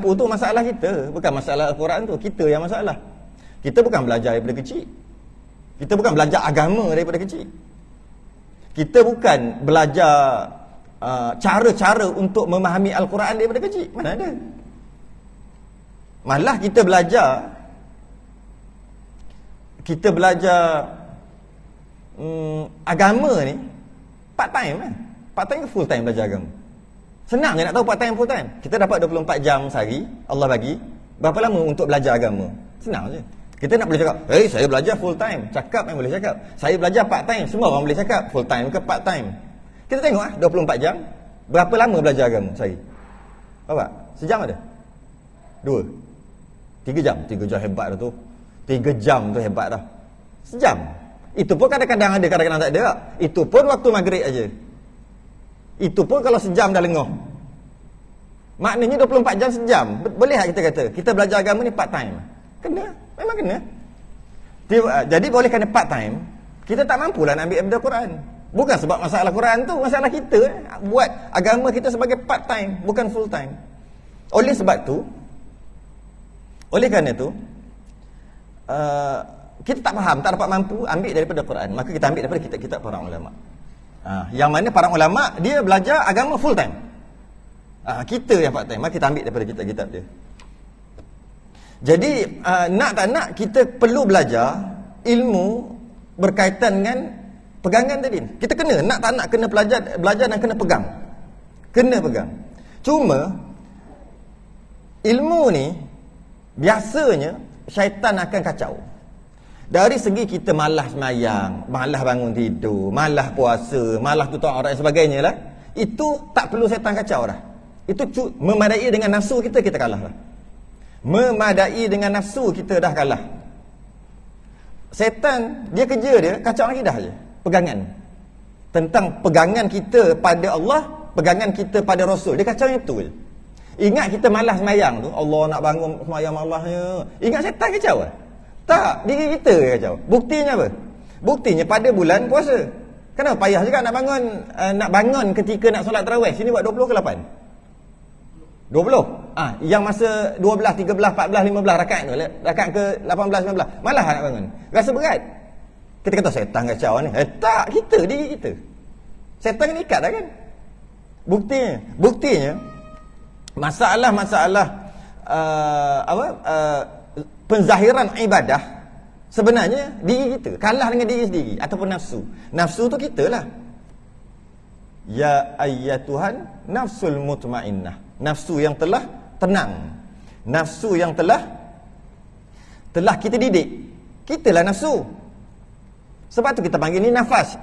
mampu tu masalah kita, bukan masalah Al-Quran tu. Kita yang masalah. Kita bukan belajar daripada kecil. Kita bukan belajar agama daripada kecil. Kita bukan belajar cara-cara untuk memahami Al-Quran daripada kecil. Mana ada? Malah kita belajar agama ni part time kan? Part time ke full time belajar agama? Senang je nak tahu part time full time. Kita dapat 24 jam sehari Allah bagi. Berapa lama untuk belajar agama? Senang je. Kita nak boleh cakap, saya belajar full time. Cakap yang boleh cakap. Saya belajar part time. Semua orang boleh cakap full time ke part time. Kita tengok 24 jam. Berapa lama belajar agama sehari? Apa? Sejam ada? 2? 3 jam? 3 jam hebat dah tu. 3 jam tu hebat dah. Sejam. Itu pun kadang-kadang ada, kadang-kadang tak ada. Itu pun waktu maghrib aja. Itu pun kalau sejam dah lengah. Maknanya 24 jam sejam. Boleh tak kita kata kita belajar agama ni part time? Kena. Memang kena. Jadi boleh kerana part time, kita tak mampulah nak ambil daripada Quran. Bukan sebab masalah Quran tu, masalah kita buat agama kita sebagai part time, bukan full time. Oleh sebab tu, oleh kerana tu, kita tak faham, tak dapat mampu ambil daripada Quran, maka kita ambil daripada kitab-kitab para ulama. Yang mana para ulama dia belajar agama full time. Kita yang part time, maka kita ambil daripada kitab-kitab dia. Jadi nak tak nak kita perlu belajar ilmu berkaitan dengan pegangan tadi. Kita kena, nak tak nak kena belajar dan kena pegang. Kena pegang. Cuma ilmu ni biasanya syaitan akan kacau. Dari segi kita malas sembahyang, malas bangun tidur, malas puasa, malas tutup aurat dan sebagainya lah. Itu tak perlu syaitan kacau dah. Itu memadai dengan nafsu kita kalah lah. Memadai dengan nafsu kita dah kalah. Setan dia kerja dia kacau akidah je, pegangan. Tentang pegangan kita pada Allah, pegangan kita pada Rasul, dia kacau itu je. Ingat kita malas sembahyang tu, Allah nak bangun sembahyang malasnya. Ingat setan kacau ah? Tak, diri kita kacau. Buktinya apa? Buktinya pada bulan puasa. Kenapa payah juga nak bangun ketika nak solat tarawih? Sini buat 20 ke 8? 20. Yang masa 12, 13, 14, 15 rakaat tu, rakaat ke 18, 19. Malah nak bangun. Rasa berat. Kita kata setan kacau ni. Tak, diri kita. Setan ni ikat dah kan? Buktinya masalah penzahiran ibadah sebenarnya diri kita kalah dengan diri sendiri ataupun nafsu. Nafsu tu kita lah. Ya ayyatuhan nafsul mutmainnah. Nafsu yang telah tenang, nafsu yang telah kita didik. Kitalah nafsu. Sebab tu kita panggil ni nafas.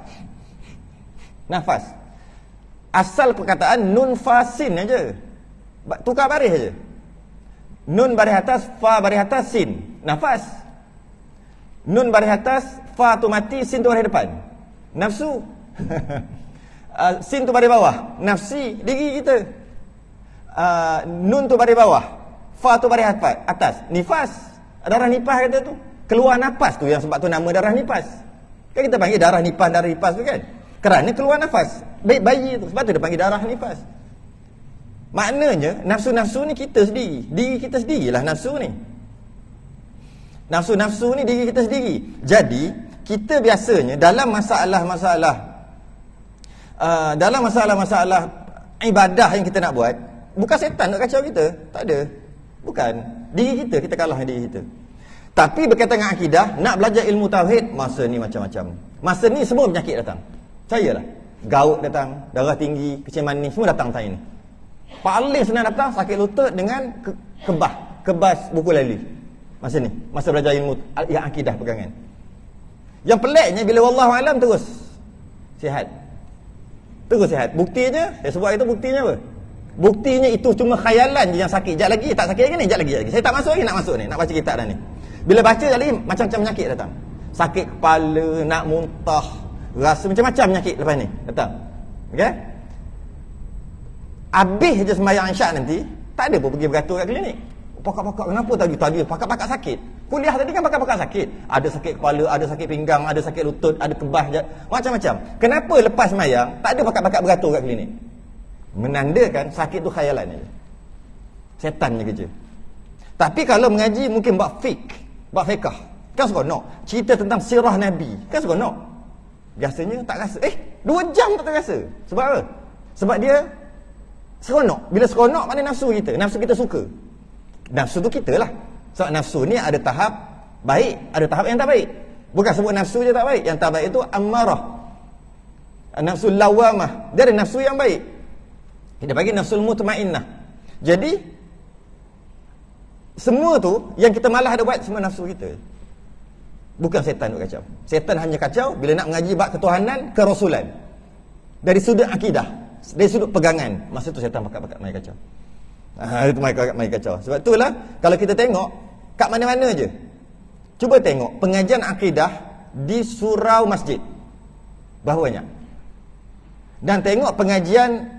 Asal perkataan nun fasin aja, tukar baris aja. Nun baris atas, fa baris atas, sin, nafas. Nun baris atas, fa tu mati, sin tu baris depan, nafsu. Sin tu baris bawah, nafsi, diri kita. Nun tu baris bawah, fa tu baris atas, nifas. Darah nifas kata tu, keluar nafas tu, yang sebab tu nama darah nifas. Kan kita panggil darah nifas tu kan, kerana keluar nafas bayi tu, sebab tu dia panggil darah nifas. Maknanya nafsu-nafsu ni kita sendiri, diri kita sendirilah nafsu ni. Nafsu-nafsu ni diri kita sendiri. Jadi kita biasanya dalam masalah ibadah yang kita nak buat, bukan setan nak kacau kita, tak ada. Bukan. Diri kita kalah dengan diri kita. Tapi berkaitan dengan akidah, nak belajar ilmu tauhid, masa ni macam-macam. Masa ni semua penyakit datang. Percayalah. Gaut datang, darah tinggi, kecil manis, semua datang time ni. Paling senang datang sakit lutut dengan kebas buku lali. Masa ni, masa belajar ilmu yang akidah pegangan. Yang peliknya bila wallahu alam terus sihat. Buktinya, saya sebut itu buktinya apa? Buktinya itu cuma khayalan je yang sakit. Sekejap lagi tak sakit lagi ni, sekejap lagi. Saya tak masuk lagi, nak masuk ni, nak baca kitab dah ni. Bila baca sekejap lagi, macam-macam penyakit datang. Sakit kepala, nak muntah, rasa macam-macam penyakit lepas ni datang. Okey? Habis je sembahyang isyak nanti, tak ada pun pergi beratur kat klinik. Pakak-pakak kenapa tadi pakak-pakak sakit? Kuliah tadi kan pakak-pakak sakit. Ada sakit kepala, ada sakit pinggang, ada sakit lutut, ada kebas, macam-macam. Kenapa lepas sembahyang tak ada pakak-pakak beratur kat klinik? Menandakan sakit tu khayalan je. Setan je kerja. Tapi kalau mengaji mungkin buat fiqh, kan seronok. Cerita tentang sirah Nabi, kan seronok. Biasanya tak rasa. 2 jam tak terasa. Sebab apa? Sebab dia seronok. Bila seronok, mana nafsu kita? Nafsu kita suka. Nafsu tu kita lah. Sebab nafsu ni ada tahap baik, ada tahap yang tak baik. Bukan sebut nafsu je tak baik. Yang tak baik itu ammarah, nafsu lawamah. Dia ada nafsu yang baik. Kita bagi nafsul mutmainnah. Jadi semua tu yang kita malah ada buat, semua nafsu kita. Bukan setan duk kacau. Setan hanya kacau bila nak mengaji bab ketuhanan, kerasulan. Dari sudut akidah, dari sudut pegangan, masa tu setan pakat-pakat mai kacau. Itu mai kacau. Sebab itulah kalau kita tengok kat mana-mana je, cuba tengok pengajian akidah di surau masjid, berapa banyak? Dan tengok pengajian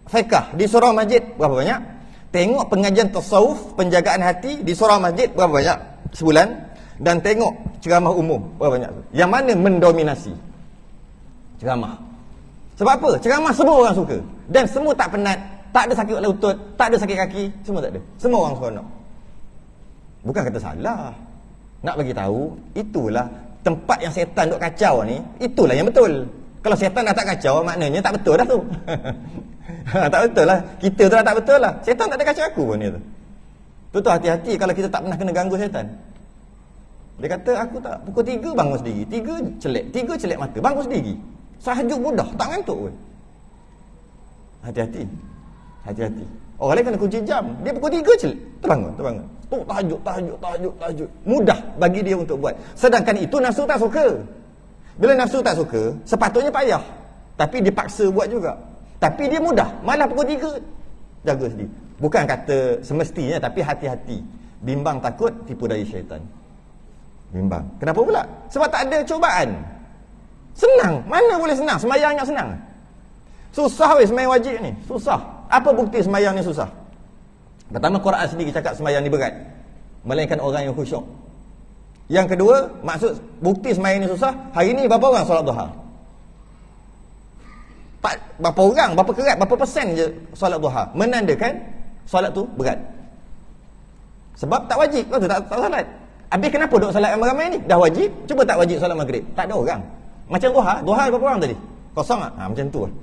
fiqh di surau masjid, berapa banyak? Tengok pengajian tasawuf, penjagaan hati di surau masjid, berapa banyak sebulan? Dan tengok ceramah umum, berapa banyak? Yang mana mendominasi? Ceramah. Sebab apa? Ceramah semua orang suka. Dan semua tak penat, tak ada sakit lutut, tak ada sakit kaki, semua tak ada. Semua orang seronok. Bukan kata salah. Nak bagi tahu, itulah tempat yang setan duk kacau ni, itulah yang betul. Kalau setan dah tak kacau, maknanya tak betul dah tu. Tak betul lah. Kita tu dah tak betul lah. Setan tak ada kacau aku pun dia tu. Tu hati-hati kalau kita tak pernah kena ganggu setan. Dia kata aku tak, pukul 3 bangun sendiri, 3 celek mata, bangun sendiri. Sahajud mudah, tak ngantuk pun. Hati-hati. Orang lain kena kunci jam, dia pukul 3 celek, terbangun. Tu tahajud. Mudah bagi dia untuk buat. Sedangkan itu nafsu tak suka. Bila nafsu tak suka, sepatutnya payah. Tapi dia paksa buat juga. Tapi dia mudah, malah pukul 3 jaga sendiri. Bukan kata semestinya, tapi hati-hati. Bimbang takut tipu daya syaitan. Bimbang. Kenapa pula? Sebab tak ada cubaan. Senang. Mana boleh senang? Sembahyang yang senang. Susah weh sembahyang wajib ni. Susah. Apa bukti sembahyang ni susah? Pertama, Quran sendiri cakap sembahyang ni berat. Melainkan orang yang khusyuk. Yang kedua, maksud bukti sembahyang ni susah, hari ni berapa orang solat duha? Berapa orang, berapa kerat, berapa persen je solat duha? Menandakan solat tu berat. Sebab tak wajib, kau tu tak solat. Habis kenapa duk solat ramai-ramai ni? Dah wajib, cuba tak wajib solat maghrib. Tak ada orang. Macam duha berapa orang tadi? Kosong tak? Macam tu lah.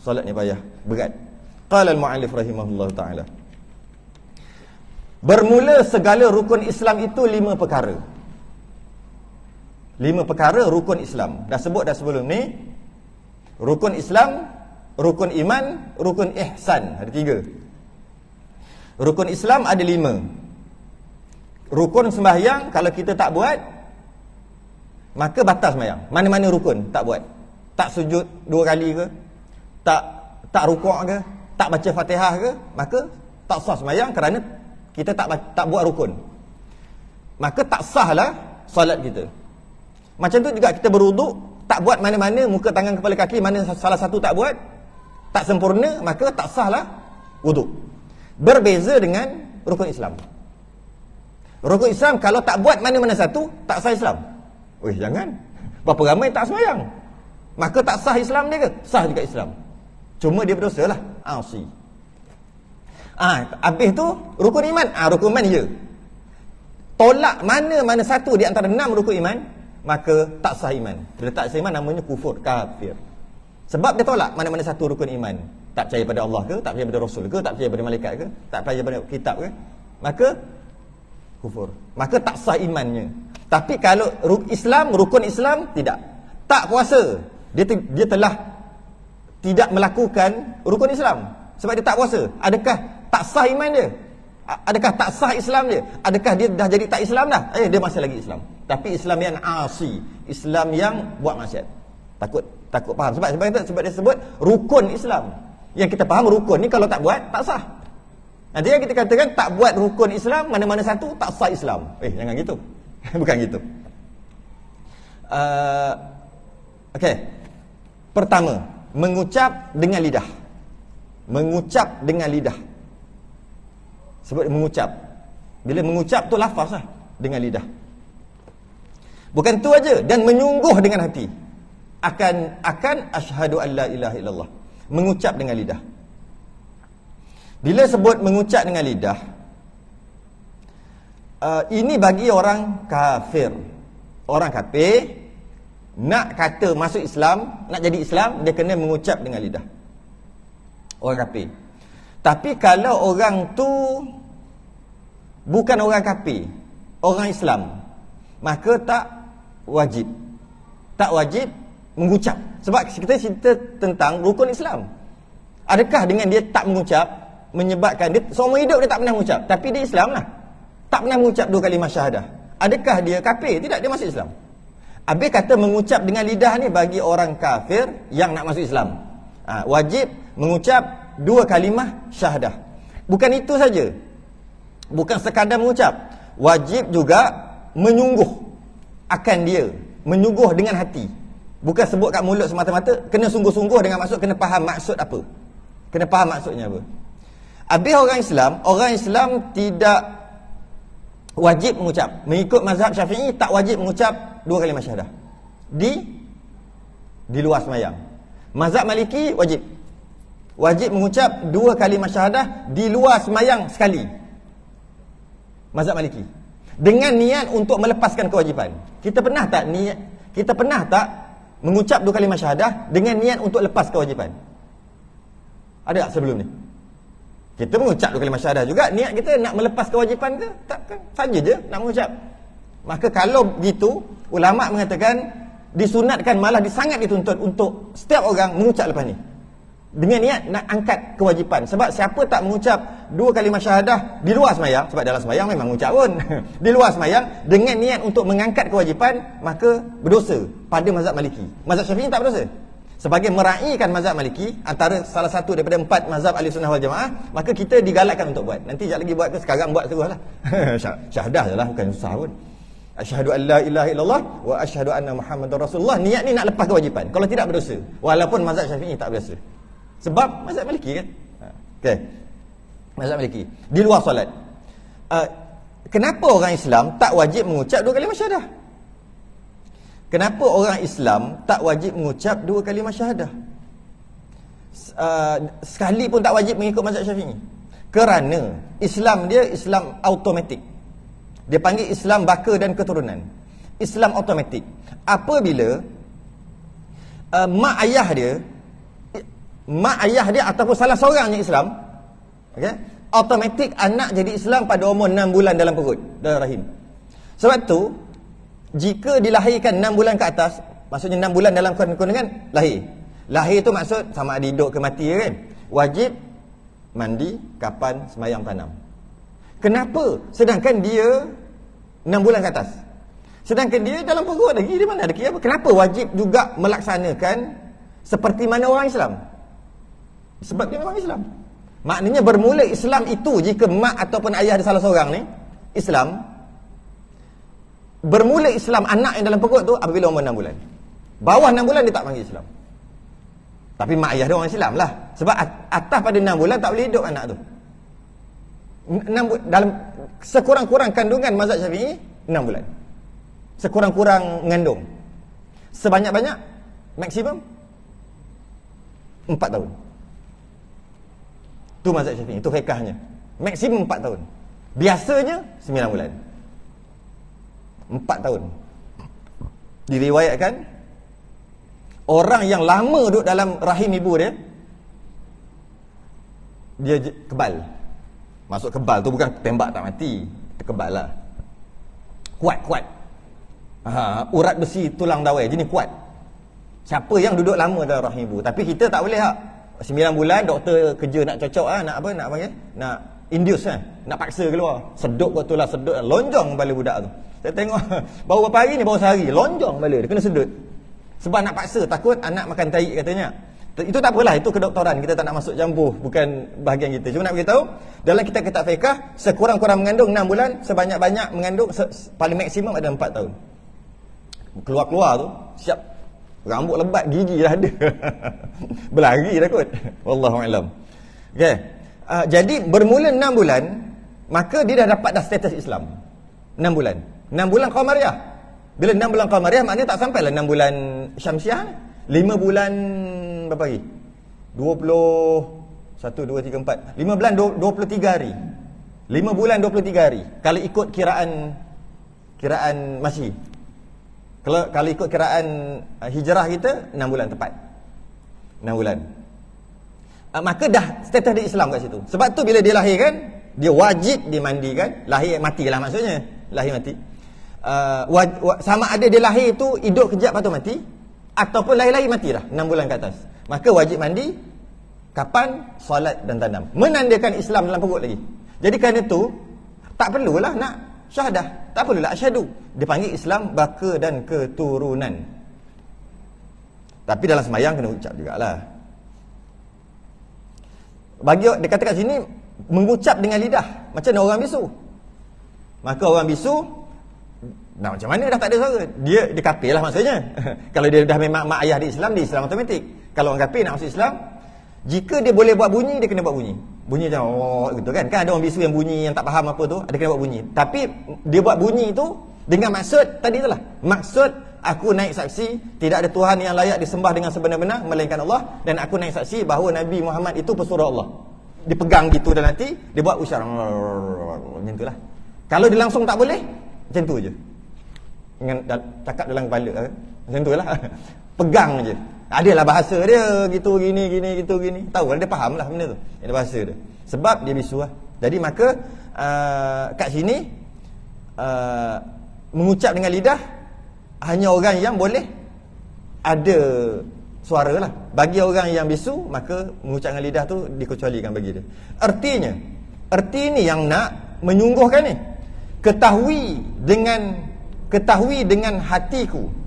Solat ni payah, berat. Qala al-mu'allif rahimahullah ta'ala, bermula segala rukun Islam itu 5 perkara. 5 perkara rukun Islam. Dah sebut dah sebelum ni. Rukun Islam, rukun iman, rukun ihsan. Ada 3. Rukun Islam ada 5. Rukun sembahyang kalau kita tak buat, maka batal sembahyang. Mana-mana rukun tak buat. Tak sujud 2 kali ke, tak rukuk ke, tak baca Fatihah ke, maka tak sah sembahyang kerana kita tak buat rukun. Maka tak sahlah solat kita. Macam tu juga kita berwuduk, tak buat mana-mana, muka, tangan, kepala, kaki, mana salah satu tak buat, tak sempurna, maka tak sahlah wuduk. Berbeza dengan rukun Islam. Rukun Islam kalau tak buat mana-mana satu, tak sah Islam. Jangan. Berapa ramai tak sembahyang, maka tak sah Islam dia ke? Sah juga Islam. Cuma dia berdosa lah, asi. Habis tu rukun iman. Rukun iman je. Tolak mana-mana satu di antara 6 rukun iman, maka tak sah iman. Bila tak sah iman, namanya kufur, kafir. Sebab dia tolak mana-mana satu rukun iman. Tak percaya pada Allah ke, tak percaya pada Rasul ke, tak percaya pada malaikat ke, tak percaya pada kitab ke, maka kufur. Maka tak sah imannya. Tapi kalau Islam, rukun Islam, tidak. Tak puasa, dia telah tidak melakukan rukun Islam sebab dia tak puasa. Adakah tak sah iman dia? Adakah tak sah Islam dia? Adakah dia dah jadi tak Islam dah? Dia masih lagi Islam. Tapi Islam yang asi, Islam yang buat maksiat. Takut faham. Sebab dia sebut rukun Islam. Yang kita faham rukun ni kalau tak buat, tak sah. Nanti yang kita katakan tak buat rukun Islam, mana-mana satu, tak sah Islam. Jangan gitu. Bukan gitu. Okey. Pertama, mengucap dengan lidah. Mengucap dengan lidah. Sebab mengucap. Bila mengucap tu lafaz lah, dengan lidah. Bukan tu aja, dan menyungguh dengan hati. Akan asyhadu an la ilaha illallah. Mengucap dengan lidah. Bila sebut mengucap dengan lidah, ini bagi orang kafir. Orang kafir nak kata masuk Islam, nak jadi Islam, dia kena mengucap dengan lidah. Orang kafir. Tapi kalau orang tu bukan orang kafir, orang Islam, maka tak wajib. Tak wajib mengucap. Sebab kita cerita tentang rukun Islam. Adakah dengan dia tak mengucap menyebabkan dia seumur hidup dia tak pernah mengucap, tapi dia Islam lah, tak pernah mengucap 2 kalimah syahadah, adakah dia kafir? Tidak, dia masuk Islam. Habis kata mengucap dengan lidah ni bagi orang kafir yang nak masuk Islam. Wajib mengucap 2 kalimah syahadah. Bukan itu saja, bukan sekadar mengucap, wajib juga menyungguh akan dia, menyungguh dengan hati. Bukan sebut kat mulut semata-mata, kena sungguh-sungguh dengan maksud, kena faham maksud apa, kena faham maksudnya apa. Habis orang Islam tidak wajib mengucap. Mengikut mazhab Syafi'i tak wajib mengucap 2 kalimah syahadah di luar sembahyang. Mazhab Maliki wajib mengucap 2 kalimah syahadah di luar sembahyang sekali. Mazhab Maliki dengan niat untuk melepaskan kewajipan. Kita pernah tak mengucap 2 kalimah syahadah dengan niat untuk lepas kewajipan? Ada tak sebelum ni? Kita mengucap 2 kalimah syahadah juga, niat kita nak melepas kewajipan ke? Tak kan? Saja je nak mengucap. Maka kalau begitu, ulama mengatakan disunatkan, malah sangat dituntut untuk setiap orang mengucap lepas ni dengan niat nak angkat kewajipan. Sebab siapa tak mengucap 2 kalimah syahadah di luar sembahyang, sebab dalam sembahyang memang mengucap pun di luar sembahyang dengan niat untuk mengangkat kewajipan, maka berdosa pada mazhab Maliki. Mazhab Syafi'i tak berdosa. Sebagai meraihkan mazhab Maliki, antara salah satu daripada 4 mazhab Ahlussunnah wal Jamaah, maka kita digalakkan untuk buat. Nanti sekejap lagi buat ke, sekarang buat teruslah. Syahadah je lah, bukan susah pun. Asyhadu an la ilaha illallah wa asyhadu anna Muhammadar Rasulullah. Niat ni nak lepas kewajipan. Kalau tidak berdosa. Walaupun mazhab Syafi'i tak berdosa. Sebab mazhab Maliki kan. Okey. Mazhab Maliki di luar solat. Kenapa orang Islam tak wajib mengucap 2 kalimah syahadah? Kenapa orang Islam tak wajib mengucap 2 kalimah syahadah? Sekali pun tak wajib mengikut mazhab Syafi'i. Kerana Islam dia Islam automatik. Dia panggil Islam baka dan keturunan. Islam automatik. Apabila mak ayah dia ataupun salah seorang yang Islam, okey, automatik anak jadi Islam pada umur 6 bulan dalam perut, dalam rahim. Sebab tu jika dilahirkan 6 bulan ke atas, maksudnya 6 bulan dalam kandungan, lahir tu maksud sama ada hidup ke mati kan, wajib mandi, kapan, sembahyang tanam. Kenapa? Sedangkan dia 6 bulan ke atas, sedangkan dia dalam perut lagi, dia mana ada kira apa? Kenapa wajib juga melaksanakan seperti mana orang Islam? Sebab dia memang Islam. Maknanya bermula Islam itu, jika mak ataupun ayah dia salah seorang ni Islam, bermula Islam anak yang dalam perut tu apabila umur 6 bulan. Bawah 6 bulan dia tak panggil Islam. Tapi mak ayah dia orang Islam lah. Sebab atas pada 6 bulan tak boleh hidup anak tu. Dalam sekurang-kurang kandungan mazhab Syafi'i 6 bulan. Sekurang-kurang mengandung. Sebanyak-banyak maksimum 4 tahun. Tu mazhab Syafi'i, itu fiqahnya. Maksimum 4 tahun. Biasanya 9 bulan. 4 tahun. Diriwayatkan orang yang lama duduk dalam rahim ibu dia kebal. Masuk kebal tu bukan tembak tak mati, kebal lah. Kuat. Urat besi tulang dawai jenis kuat. Siapa yang duduk lama dalam rahim ibu. Tapi kita tak boleh 9 bulan doktor kerja nak cocok nak apa, nak panggil, nak induce nak paksa keluar. Sedut betul lah, sedut lonjong kepala budak tu. Saya tengok baru beberapa hari ni, baru sehari lonjong kepala dia, kena sedut. Sebab nak paksa, takut anak makan tahi katanya. Itu tak apalah, itu kedoktoran, kita tak nak masuk campur, bukan bahagian kita. Cuma nak beritahu, dalam kitab-kitab fiqh, sekurang-kurang mengandung 6 bulan, sebanyak-banyak mengandung paling maksimum ada 4 tahun. Keluar-keluar tu siap, rambut lebat, gigi dah ada. Berlari dah kot. Wallahu a'lam. Okey. Jadi bermula 6 bulan, maka dia dah dapat status Islam. 6 bulan. 6 bulan Qamariyah. Bila 6 bulan Qamariyah, maknanya tak sampailah 6 bulan Syamsiah. 5 bulan berapa hari? 20 1, 2, 3, 4. 5 bulan 23 hari. 5 bulan 23 hari. Kalau ikut kiraan Masih. Kalau ikut kiraan hijrah kita 6 bulan tepat. 6 bulan. Maka dah status dia Islam kat situ. Sebab tu bila dia lahir kan, dia wajib dimandikan. Lahir matilah maksudnya. Lahir mati. Sama ada dia lahir tu hidup kejap lepas tu mati, ataupun lahir-lahir mati dah 6 bulan ke atas. Maka wajib mandi. Kapan? Solat dan tanam. Menandakan Islam dalam perut lagi. Jadi kerana tu tak perlulah nak syahadah. Tak perlulah asyhadu. Dia panggil Islam baka dan keturunan. Tapi dalam sembahyang kena ucap jugalah. Dia kata kat sini mengucap dengan lidah macam orang bisu. Maka orang bisu nak macam mana dah tak ada suara. Dia kafir lah maksudnya. Kalau dia dah memang mak ayah di Islam, dia Islam automatik. Kalau orang kafir nak masuk Islam, jika dia boleh buat bunyi, dia kena buat bunyi. Bunyi macam gitu kan. Kan ada orang bisu yang bunyi yang tak faham apa tu, ada kena buat bunyi. Tapi dia buat bunyi tu dengan maksud tadi itulah. Maksud aku naik saksi tidak ada Tuhan yang layak disembah dengan sebenar-benar melainkan Allah, dan aku naik saksi bahawa Nabi Muhammad itu pesuruh Allah. Dipegang gitu dalam hati, dia buat usyar macam itulah. Kalau dia langsung tak boleh, macam tu je. Dengan cakap dalam kepala macam itulah. Pegang je. Adalah bahasa dia gitu gini gitu gini. Tahu lah, dia faham lah benda tu. Ada bahasa dia. Sebab dia bisu lah. Jadi maka kat sini mengucap dengan lidah hanya orang yang boleh ada suara lah. Bagi orang yang bisu, maka mengucap dengan lidah tu dikecualikan bagi dia. Erti ni yang nak menyungguhkan ni. Ketahui dengan hatiku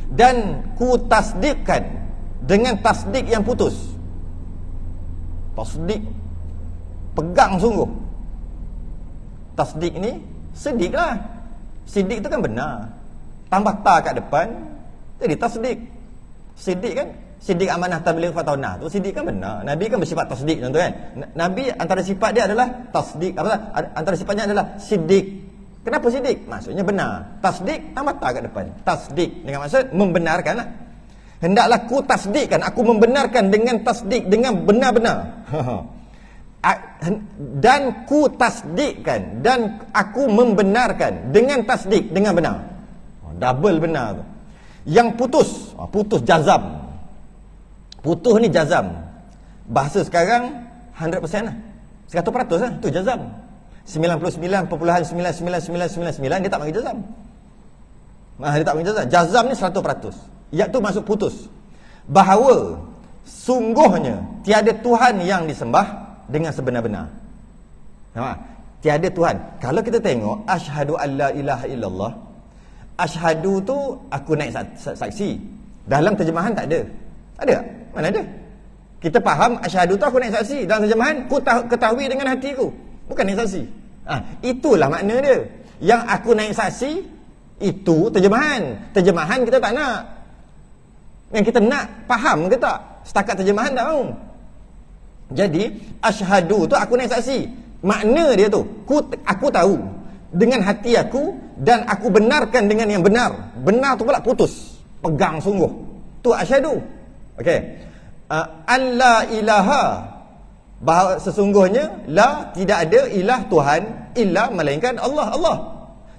dan ku tasdikkan dengan tasdik yang putus. Tasdik, pegang sungguh. Tasdik ni sidik lah. Sidik tu kan benar, tambah ta kat depan jadi tasdik. Sidik kan, sidik amanah tabligh fataunah tu sidik kan benar. Nabi kan bersifat tasdik contoh kan. Nabi antara sifat dia adalah tasdik, antara sifatnya adalah sidik. Kenapa sidik? Maksudnya benar. Tasdik tambah ta kat depan. Tasdik dengan maksud membenarkan lah. Hendaklah ku tasdikkan, aku membenarkan dengan tasdik, dengan benar-benar. Dan ku tasdikkan, dan aku membenarkan dengan tasdik, dengan benar. Double benar tu. Yang putus jazam. Putus ni jazam. Bahasa sekarang 100% lah. 100% lah, tu jazam. 99.99999 dia tak panggil jazam. Dia tak panggil jazam. Jazam ni 100%. Iaitu maksud putus. Bahawa sungguhnya tiada Tuhan yang disembah dengan sebenar-benar. Tiada Tuhan. Kalau kita tengok asyhadu alla ilaha illallah, asyhadu tu aku naik saksi. Dalam terjemahan tak ada. Ada tak? Mana ada? Kita faham asyhadu tu aku naik saksi. Dalam terjemahan ku ketahui dengan hatiku. Bukan naik saksi. Itulah makna dia. Yang aku naik saksi itu terjemahan. Terjemahan kita tak nak. Yang kita nak faham ke tak? Setakat terjemahan tak mahu. Jadi asyhadu tu aku naik saksi. Makna dia tu, aku tahu dengan hati aku dan aku benarkan dengan yang benar. Benar tu pula putus, pegang sungguh. Tu asyhadu. Okey. Alla ilaha, bahawa sesungguhnya la, tidak ada ilah Tuhan illa melainkan Allah.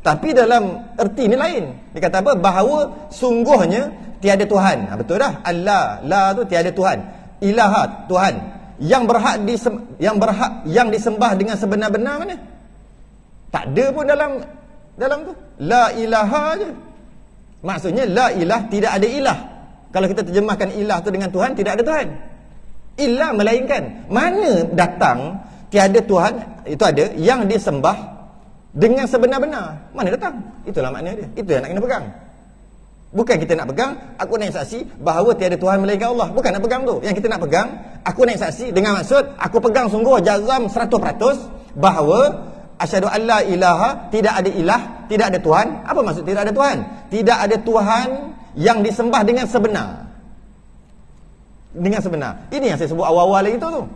Tapi dalam erti ni lain. Dia kata apa? Bahawa sungguhnya tiada Tuhan. Betul dah. Allah, la tu tiada Tuhan. Ilaha, Tuhan yang disembah dengan sebenar-benar mana? Tak ada pun dalam tu. La ilaha je. Maksudnya la ilah, tidak ada ilah. Kalau kita terjemahkan ilah tu dengan Tuhan, tidak ada Tuhan. Ilah melainkan. Mana datang tiada Tuhan, itu ada, yang disembah dengan sebenar-benar? Mana datang? Itulah makna dia. Itu yang nak kena pegang. Bukan kita nak pegang aku naik saksi bahawa tiada Tuhan melainkan Allah. Bukan nak pegang tu. Yang kita nak pegang aku naik saksi dengan maksud aku pegang sungguh jazam 100% bahawa asyhadu alla ilaha, tidak ada ilah, tidak ada Tuhan. Apa maksud tidak ada Tuhan? Tidak ada Tuhan yang disembah dengan sebenar. Dengan sebenar. Ini yang saya sebut awal-awal lagi tu.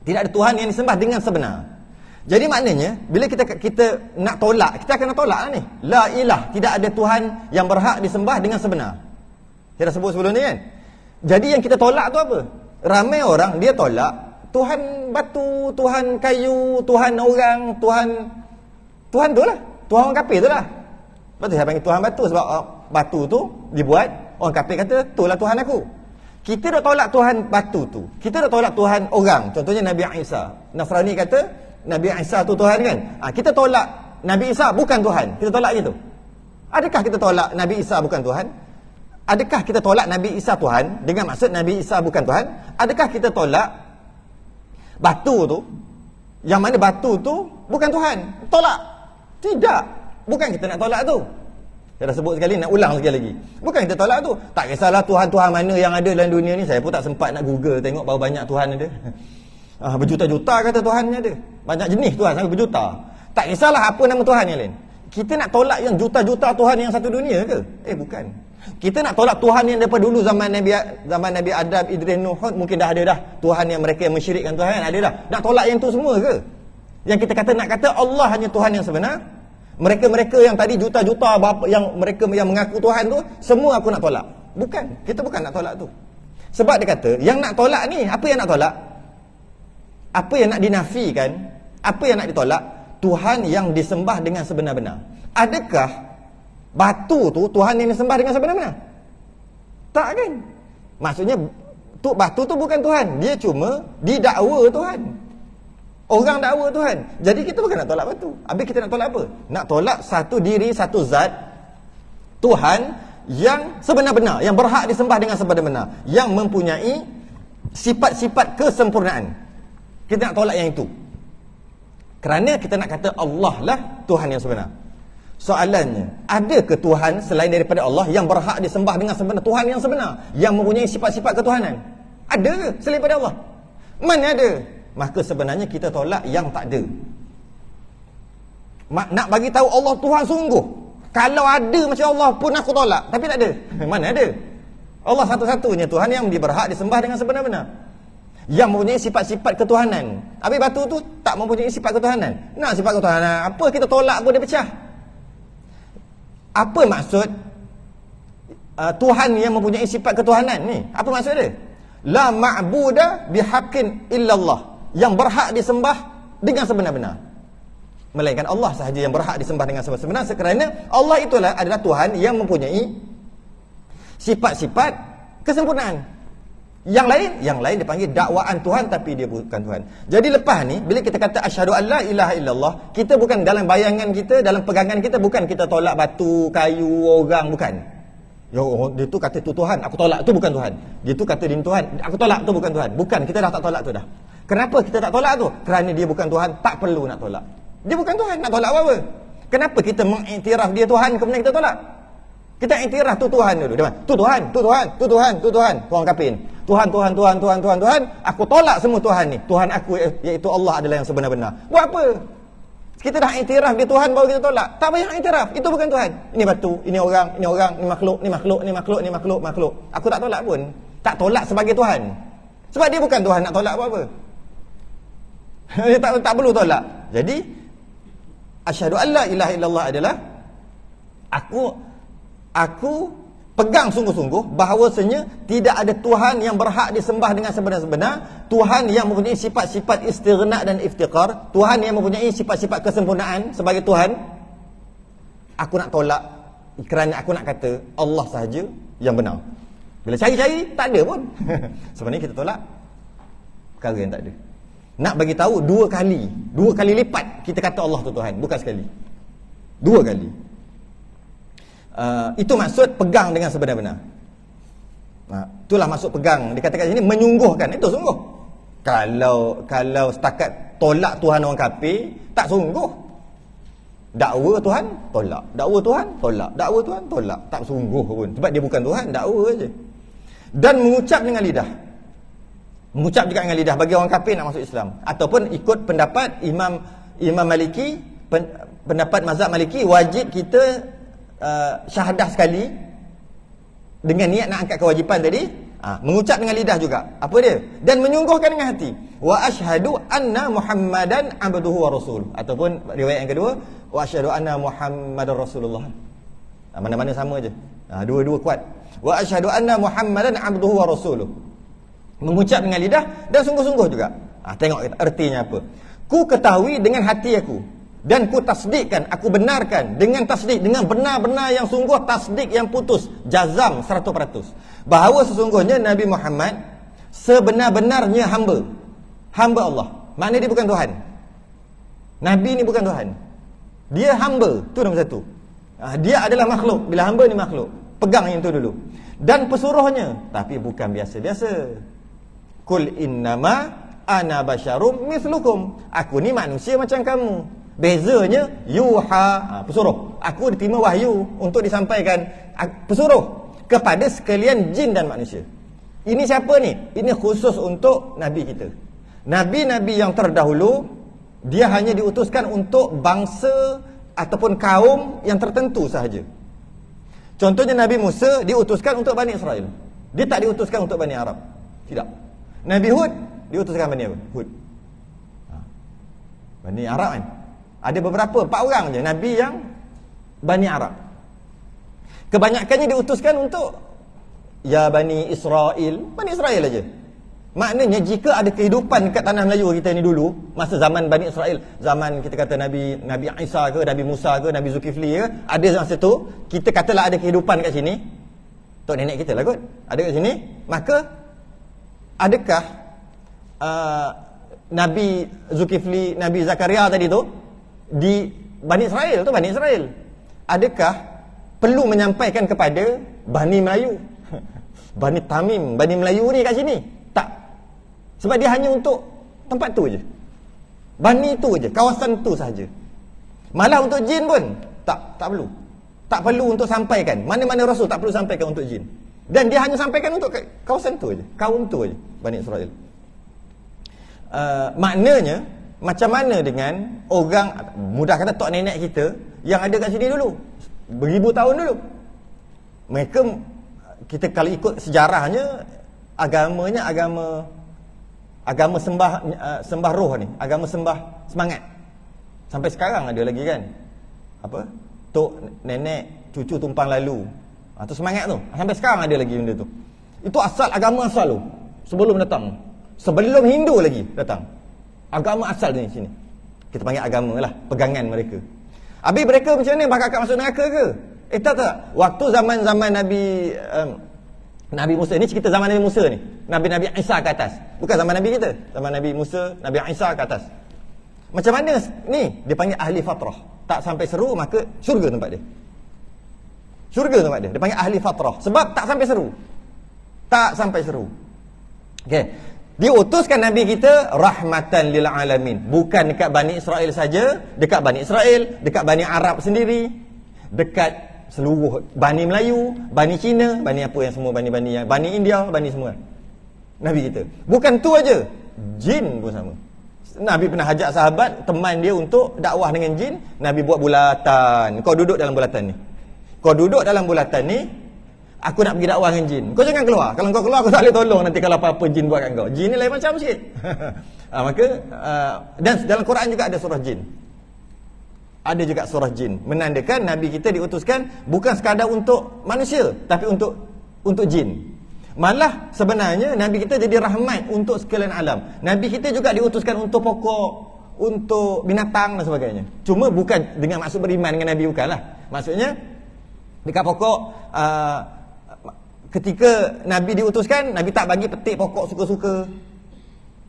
Tidak ada Tuhan yang disembah dengan sebenar. Jadi maknanya bila kita nak tolak, kita akan nak tolak lah ni. La ilah, tidak ada Tuhan yang berhak disembah dengan sebenar. Kita dah sebut sebelum ni kan. Jadi yang kita tolak tu apa? Ramai orang dia tolak Tuhan batu, Tuhan kayu, Tuhan orang, Tuhan tu lah. Tuhan orang kafir tu lah. Betul saya panggil Tuhan batu sebab batu tu dibuat, orang kafir kata itulah Tuhan aku. Kita dah tolak Tuhan batu tu. Kita dah tolak Tuhan orang. Contohnya Nabi Isa. Nasrani kata Nabi Isa tu Tuhan kan. Kita tolak Nabi Isa bukan Tuhan. Kita tolak gitu. Adakah kita tolak Nabi Isa bukan Tuhan? Adakah kita tolak Nabi Isa Tuhan dengan maksud Nabi Isa bukan Tuhan? Adakah kita tolak batu tu, yang mana batu tu bukan Tuhan? Tolak. Tidak. Bukan kita nak tolak tu. Saya dah sebut sekali, nak ulang sekali lagi. Bukan kita tolak tu. Tak kisahlah Tuhan-Tuhan mana yang ada dalam dunia ni. Saya pun tak sempat nak Google tengok berapa banyak Tuhan ada. Berjuta-juta kata Tuhannya ada. Banyak jenis Tuhan sampai berjuta. Tak kisahlah apa nama Tuhan yang lain. Kita nak tolak yang juta-juta Tuhan yang satu dunia ke? Bukan. Kita nak tolak Tuhan yang daripada dulu zaman Nabi Adam, Idris, Nuh, mungkin dah ada dah. Tuhan yang mereka yang mensyirikkan Tuhan ada dah. Nak tolak yang tu semua ke? Yang kita kata nak kata Allah hanya Tuhan yang sebenar. Mereka-mereka yang tadi juta-juta yang mereka yang mengaku Tuhan tu, semua aku nak tolak. Bukan. Kita bukan nak tolak tu. Sebab dia kata, yang nak tolak ni, apa yang nak tolak? Apa yang nak dinafikan? Apa yang nak ditolak? Tuhan yang disembah dengan sebenar-benar. Adakah batu tu Tuhan yang disembah dengan sebenar-benar? Tak kan? Maksudnya batu tu bukan Tuhan. Dia cuma didakwa Tuhan. Orang dakwa Tuhan. Jadi kita bukan nak tolak batu. Habis kita nak tolak apa? Nak tolak satu diri, satu zat Tuhan yang sebenar-benar, yang berhak disembah dengan sebenar-benar, yang mempunyai sifat-sifat kesempurnaan. Kita nak tolak yang itu. Kerana kita nak kata Allah lah Tuhan yang sebenar. Soalannya, adakah Tuhan selain daripada Allah yang berhak disembah dengan sebenar? Tuhan yang sebenar, yang mempunyai sifat-sifat ketuhanan. Ada ke selain daripada Allah? Mana ada? Maka sebenarnya kita tolak yang tak ada. Nak bagi tahu Allah Tuhan sungguh. Kalau ada macam Allah pun aku tolak. Tapi tak ada. Mana ada? Allah satu-satunya Tuhan yang berhak disembah dengan sebenar-benar, yang mempunyai sifat-sifat ketuhanan. Habis batu tu tak mempunyai sifat ketuhanan. Nak sifat ketuhanan, apa kita tolak pun dia pecah. Apa maksud Tuhan yang mempunyai sifat ketuhanan ni? Apa maksud dia? La ma'buda bihaqqin illallah. Yang berhak disembah dengan sebenar-benar, melainkan Allah sahaja yang berhak disembah dengan sebenar-benar, kerana Allah itulah adalah Tuhan yang mempunyai sifat-sifat kesempurnaan. Yang lain dipanggil dakwaan Tuhan, tapi dia bukan Tuhan. Jadi lepas ni, bila kita kata asyhadu an la ilaha illallah, kita bukan dalam bayangan kita, dalam pegangan kita, bukan kita tolak batu, kayu, orang, bukan. Dia tu kata tu Tuhan, aku tolak, tu bukan Tuhan. Dia tu kata dia Tuhan, aku tolak, tu bukan Tuhan. Bukan, kita dah tak tolak tu dah. Kenapa kita tak tolak tu? Kerana dia bukan Tuhan, tak perlu nak tolak. Dia bukan Tuhan, nak tolak apa-apa? Kenapa kita mengiktiraf dia Tuhan, kemudian kita tolak? Kita iktiraf tu Tuhan dulu. Tu Tuhan, tu Tuhan, tu Tuhan, tu Tuhan. Tuhan kapin. Tuhan, Tuhan, Tuhan, Tuhan, Tuhan, Tuhan. Aku tolak semua Tuhan ni. Tuhan aku iaitu Allah adalah yang sebenar-benar. Buat apa? Kita dah iktiraf dia Tuhan baru kita tolak. Tak payah iktiraf. Itu bukan Tuhan. Ini batu, ini orang, ni makhluk, ni makhluk, ni makhluk, ni makhluk, makhluk. Aku tak tolak pun. Tak tolak sebagai Tuhan. Sebab dia bukan Tuhan, nak tolak apa-apa. Dia tak perlu tolak. Jadi asyhadu an la ilaha illallah adalah aku pegang sungguh-sungguh bahawasanya tidak ada Tuhan yang berhak disembah dengan sebenar-benar, Tuhan yang mempunyai sifat-sifat istighna dan iftiqar, Tuhan yang mempunyai sifat-sifat kesempurnaan sebagai Tuhan. Aku nak tolak kerana aku nak kata Allah sahaja yang benar. Bila cari-cari tak ada pun. Sebenarnya kita tolak perkara yang tak ada. Nak bagi tahu dua kali lipat kita kata Allah tu Tuhan, bukan sekali. Dua kali. Itu maksud pegang dengan sebenar-benar. Itulah maksud pegang. Dikatakan sini menyungguhkan. Itu sungguh. Kalau setakat tolak Tuhan orang kafir, tak sungguh. Dakwa Tuhan, tolak. Dakwa Tuhan, tolak. Dakwa Tuhan, tolak. Tak sungguh pun. Sebab dia bukan Tuhan, dakwa aja. Dan mengucap dengan lidah. Mengucap juga dengan lidah bagi orang kafir nak masuk Islam. Ataupun ikut pendapat Imam Maliki, pendapat mazhab Maliki, wajib kita syahadah sekali dengan niat nak angkat kewajipan tadi. Mengucap dengan lidah juga. Apa dia? Dan menyungguhkan dengan hati. Wa asyhadu anna Muhammadan abduhu wa rasul. Ataupun riwayat yang kedua, wa asyhadu anna Muhammadar Rasulullah. Mana-mana sama aje. Dua-dua kuat. Wa asyhadu anna Muhammadan abduhu wa rasuluh. Mengucap dengan lidah dan sungguh-sungguh juga. Tengok artinya apa. Ku ketahui dengan hati aku dan ku tasdikkan, aku benarkan dengan tasdik, dengan benar-benar yang sungguh, tasdik yang putus, jazam 100%, bahawa sesungguhnya Nabi Muhammad sebenar-benarnya hamba Allah. Maknanya dia bukan Tuhan. Nabi ni bukan Tuhan. Dia hamba, tu nombor satu. Dia adalah makhluk. Bila hamba ni makhluk, pegang yang tu dulu. Dan pesuruhnya, tapi bukan biasa-biasa. Kul innama ana basyarum mislukum. Aku ni manusia macam kamu. Bezanya yuha, pesuruh. Aku diterima wahyu untuk disampaikan, pesuruh kepada sekalian jin dan manusia. Ini siapa ni? Ini khusus untuk Nabi kita. Nabi-Nabi yang terdahulu, dia hanya diutuskan untuk bangsa ataupun kaum yang tertentu sahaja. Contohnya Nabi Musa diutuskan untuk Bani Israel. Dia tak diutuskan untuk Bani Arab. Tidak. Nabi Hud diutuskan Bani apa? Hud. Bani Arab kan? Ada beberapa, 4 orang je Nabi yang Bani Arab. Kebanyakannya diutuskan untuk ya Bani Israel aja. Maknanya jika ada kehidupan dekat tanah Melayu kita ni dulu, masa zaman Bani Israel, zaman kita kata Nabi Isa ke, Nabi Musa ke, Nabi Zulkifli ke, ada masa tu, kita katalah ada kehidupan kat sini. Tok nenek kita lah kot, ada kat sini. Maka adakah Nabi Zulkifli, Nabi Zakaria tadi tu di Bani Israel tu, Bani Israel, adakah perlu menyampaikan kepada Bani Melayu, Bani Tamim, Bani Melayu ni kat sini? Tak. Sebab dia hanya untuk tempat tu je, Bani tu je, kawasan tu sahaja. Malah untuk jin pun tak perlu. Tak perlu untuk sampaikan. Mana-mana rasul tak perlu sampaikan untuk jin. Dan dia hanya sampaikan untuk kawasan tu je, kaum tu je, Bani Israel. Maknanya macam mana dengan orang, mudah kata tok nenek kita yang ada kat sini dulu, beribu tahun dulu. Mereka, kita kalau ikut sejarahnya, agamanya agama sembah roh ni, agama sembah semangat. Sampai sekarang ada lagi kan, apa, tok nenek cucu tumpang lalu, tu semangat tu sampai sekarang ada lagi benda tu. Itu asal, agama asal tu, sebelum datang, sebelum Hindu lagi datang, agama asal ni sini. Kita panggil agama lah, pegangan mereka. Habis mereka macam mana, bakal masuk neraka ke? Tak. Waktu zaman Nabi Musa ni, cerita zaman Nabi Musa ni, Nabi Isa ke atas, bukan zaman Nabi kita. Zaman Nabi Musa, Nabi Isa ke atas. Macam mana ni? Dia panggil ahli fatrah. Tak sampai seru, maka syurga tempat dia. Syurga tempat dia. Dia panggil ahli fatrah. Sebab tak sampai seru. Tak sampai seru. Okey. Diutuskan Nabi kita rahmatan lil alamin. Bukan dekat Bani Israel saja, dekat Bani Israel, dekat Bani Arab sendiri, dekat seluruh Bani Melayu, Bani Cina, Bani apa yang semua, Bani yang Bani India, Bani semua. Nabi kita. Bukan tu aja, jin pun sama. Nabi pernah ajak sahabat, teman dia untuk dakwah dengan jin. Nabi buat bulatan. Kau duduk dalam bulatan ni. Kau duduk dalam bulatan ni, aku nak pergi dakwah dengan jin. Kau jangan keluar. Kalau kau keluar, aku tak boleh tolong nanti kalau apa-apa jin buat kat kau. Jin ni lain macam sikit. Maka dan dalam Quran juga ada surah jin. Ada juga surah jin, menandakan Nabi kita diutuskan bukan sekadar untuk manusia, tapi untuk jin. Malah sebenarnya Nabi kita jadi rahmat untuk sekalian alam. Nabi kita juga diutuskan untuk pokok, untuk binatang dan sebagainya. Cuma bukan dengan maksud beriman dengan Nabi, bukanlah. Maksudnya dekat pokok, ketika Nabi diutuskan, Nabi tak bagi petik pokok suka-suka,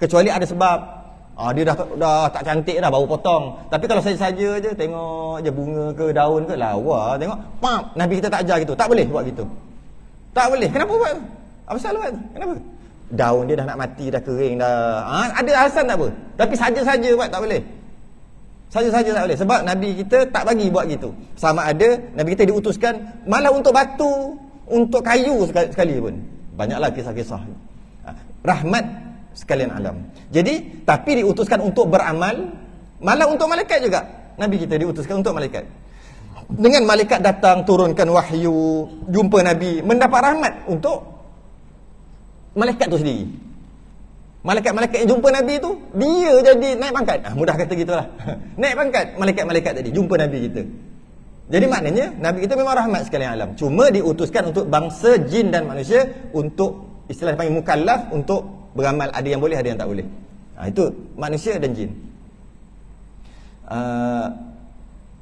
kecuali ada sebab. Dia dah tak cantik dah, baru potong. Tapi kalau saja-saja je, tengok je bunga ke daun ke, lawa, tengok, pam, Nabi kita tak ajar gitu. Tak boleh buat gitu. Tak boleh. Kenapa buat? Apa salah buat? Kenapa? Daun dia dah nak mati, dah kering dah. Ada alasan tak apa? Tapi saja-saja buat tak boleh. Saja-saja tak boleh. Sebab Nabi kita tak bagi buat gitu. Sama ada Nabi kita diutuskan malah untuk batu, untuk kayu sekali pun. Banyaklah kisah-kisah. Rahmat sekalian alam. Jadi, tapi diutuskan untuk beramal, malah untuk malaikat juga. Nabi kita diutuskan untuk malaikat. Dengan malaikat datang, turunkan wahyu, jumpa Nabi, mendapat rahmat untuk malaikat tu sendiri. Malaikat-malaikat yang jumpa Nabi tu, dia jadi naik pangkat. Mudah kata gitulah. Naik pangkat malaikat-malaikat tadi, jumpa Nabi kita. Jadi maknanya, Nabi kita memang rahmat sekalian alam. Cuma diutuskan untuk bangsa jin dan manusia, untuk istilah panggil mukallaf, untuk beramal, ada yang boleh, ada yang tak boleh. Itu manusia dan jin.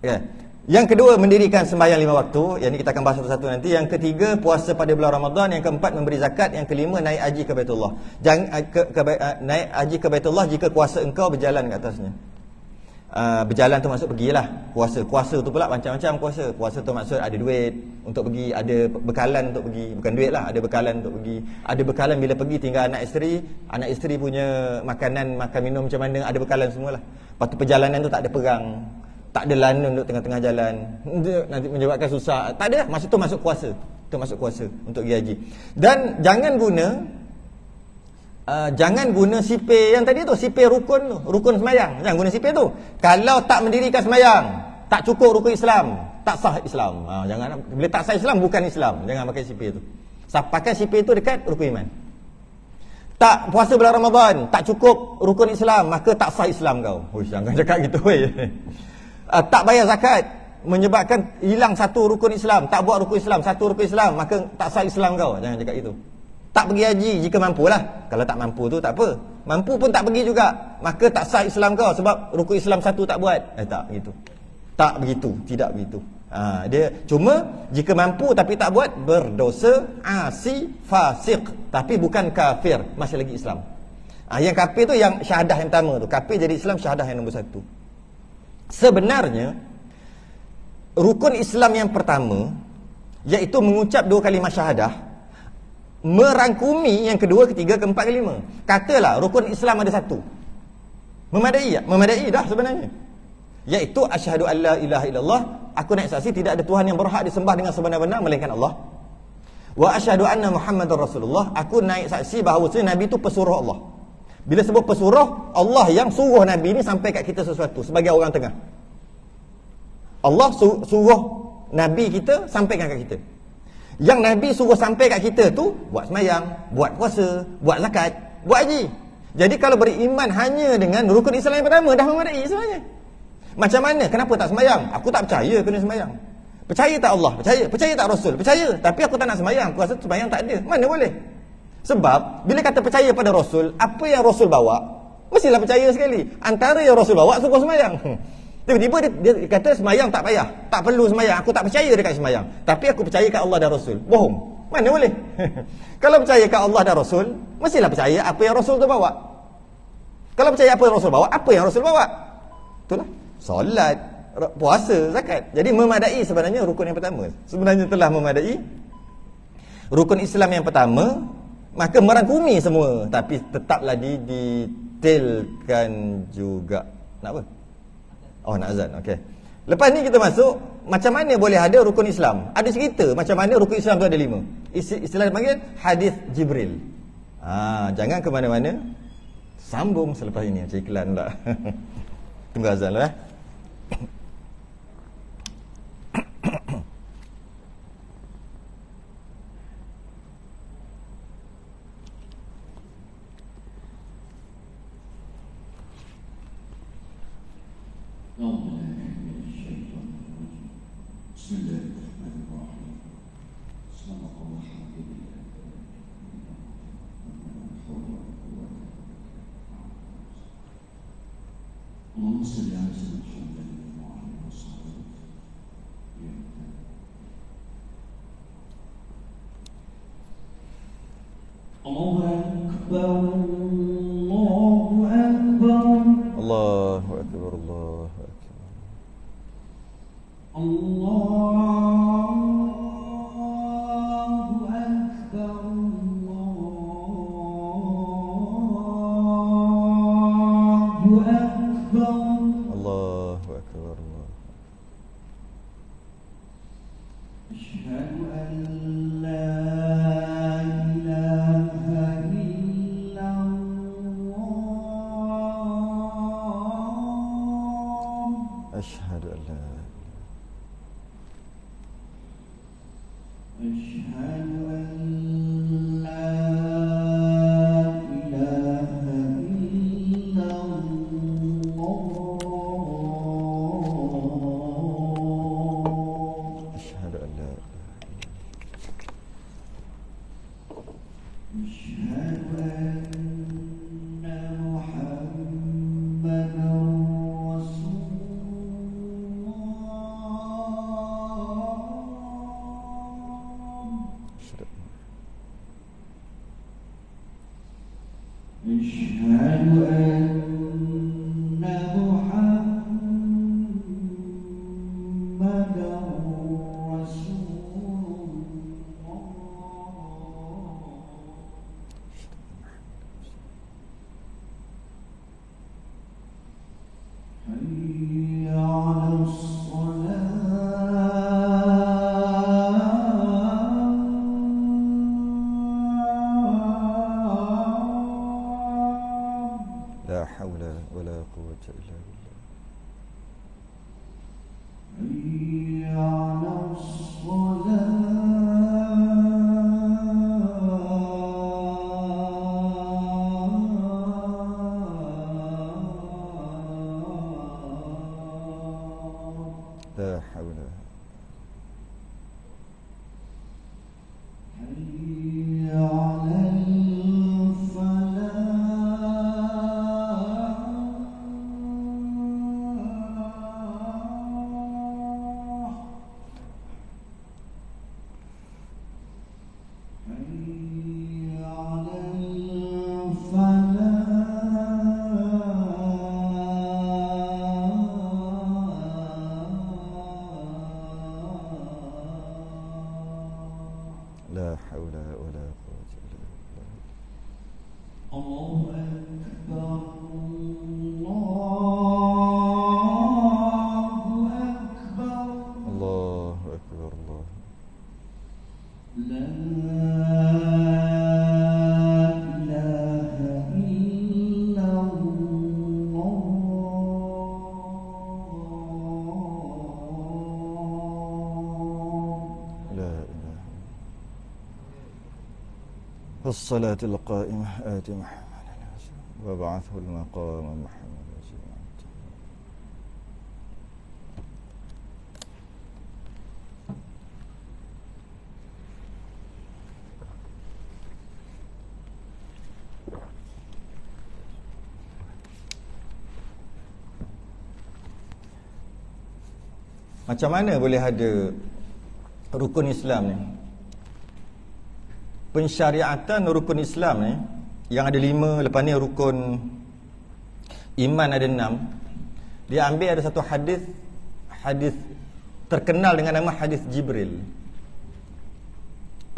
Ya. Yang kedua, mendirikan sembahyang 5 waktu. Yang ini kita akan bahas satu-satu nanti. Yang ketiga, puasa pada bulan Ramadan. Yang keempat, memberi zakat. Yang kelima, naik haji ke Baitullah. Naik haji ke Baitullah jika kuasa engkau berjalan ke atasnya. Berjalan tu maksud pergilah. Kuasa tu pula macam-macam kuasa. Kuasa tu maksud ada duit untuk pergi, ada bekalan untuk pergi. Bukan duit lah, ada bekalan untuk pergi. Ada bekalan bila pergi tinggal anak isteri punya makanan, makan minum macam mana, ada bekalan semualah. Lepas tu perjalanan tu tak ada perang, tak ada lanun duduk tengah-tengah jalan, nanti menyebabkan susah. Tak ada, masa tu masuk kuasa. Itu masuk kuasa untuk pergi haji. Dan jangan guna sipir yang tadi tu, sipir rukun semayang. Jangan guna sipir tu. Kalau tak mendirikan semayang, tak cukup rukun Islam, tak sah Islam. Jangan, bila tak sah Islam bukan Islam. Jangan pakai sipir tu. Pakai sipir tu dekat rukun iman. Tak puasa bulan Ramadan, tak cukup rukun Islam, maka tak sah Islam kau. Jangan cakap gitu weh. Tak bayar zakat, menyebabkan hilang satu rukun Islam, tak buat rukun Islam, satu rukun Islam, maka tak sah Islam kau. Jangan cakap itu. Tak pergi haji jika mampulah. Kalau tak mampu tu tak apa. Mampu pun tak pergi juga, maka tak sah Islam kau sebab rukun Islam satu tak buat. Tak begitu. Tak begitu, tidak begitu. Dia cuma jika mampu tapi tak buat, berdosa, asi, fasik, tapi bukan kafir, masih lagi Islam. Yang kafir tu yang syahadah yang pertama tu. Kafir jadi Islam, syahadah yang nombor 1. Sebenarnya rukun Islam yang pertama, iaitu mengucap 2 kalimah syahadah, merangkumi yang kedua, ketiga, keempat, kelima. Katalah rukun Islam ada 1. Memadai dah sebenarnya. Iaitu asyhadu an la ilaha illallah, aku nak saksi tidak ada Tuhan yang berhak disembah dengan sebenar-benar melainkan Allah. Wa asyhadu anna Muhammadar Rasulullah, aku naik saksi bahawa Nabi itu pesuruh Allah. Bila sebut pesuruh, Allah yang suruh Nabi ni sampai kat kita sesuatu sebagai orang tengah. Allah suruh Nabi kita sampaikan kat kita. Yang Nabi suruh sampai kat kita tu, buat semayang, buat puasa, buat zakat, buat haji. Jadi kalau beriman hanya dengan rukun Islam yang pertama, dah memadai sebenarnya. Macam mana? Kenapa tak semayang? Aku tak percaya kena semayang. Percaya tak Allah? Percaya tak Rasul? Percaya. Tapi aku tak nak semayang. Aku rasa semayang tak ada. Mana boleh? Sebab bila kata percaya pada Rasul, apa yang Rasul bawa mestilah percaya sekali. Antara yang Rasul bawa suruh semayang. Tiba-tiba dia kata semayang tak payah, tak perlu semayang, aku tak percaya dekat semayang, tapi aku percaya kat Allah dan Rasul. Bohong. Mana boleh? Kalau percaya kat Allah dan Rasul, mestilah percaya apa yang Rasul tu bawa. Kalau percaya apa yang Rasul bawa, apa yang Rasul bawa? Itulah solat, puasa, zakat. Jadi memadai sebenarnya rukun yang pertama. Sebenarnya telah memadai rukun Islam yang pertama, maka merangkumi semua, tapi tetaplah didetailkan juga. Nak apa? Nak azan. Okey. Lepas ni kita masuk macam mana boleh ada rukun Islam. Ada cerita macam mana rukun Islam tu ada 5. Istilah dipanggil hadis Jibril. Jangan ke mana-mana. Sambung selepas ini macam iklan pula. Tunggu azan lah. Allahu Akbar, Allahu Akbar. Allahu Akbar. Asyhadu an la ilaha illallah. Asyhadu an la Asyhadu an la ilaha illallah. Asyhadu an la Asyhadu an حي على الصلاة لا حول ولا قوة إلا بالله. حي على الصلاة لا حول. حي على الفلاح حي على الفلاح لا حول ولا قوة إلا بالله. الله أكبر الله أكبر الله أكبر الله. لا إله إلا الله لا إله. الصلاة القائمة آت محمد وابعثه المقام محمد. Macam mana boleh ada rukun Islam ni? Pensyariatan rukun Islam ni yang ada 5, lepas ni rukun iman ada 6. Dia ambil ada satu hadis terkenal dengan nama hadis Jibril.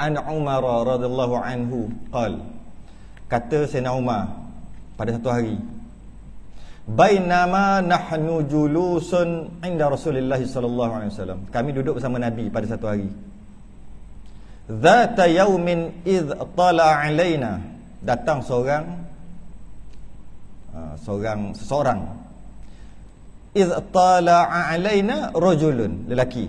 An Umar radhiyallahu anhu kata Sayyidina Umar pada satu hari, bainama nahnu julusun inda Rasulillah sallallahu alaihi wasallam, kami duduk bersama Nabi pada satu hari. Zata yaumin idh tala alaina, datang seseorang idh tala alaina rajulun, lelaki,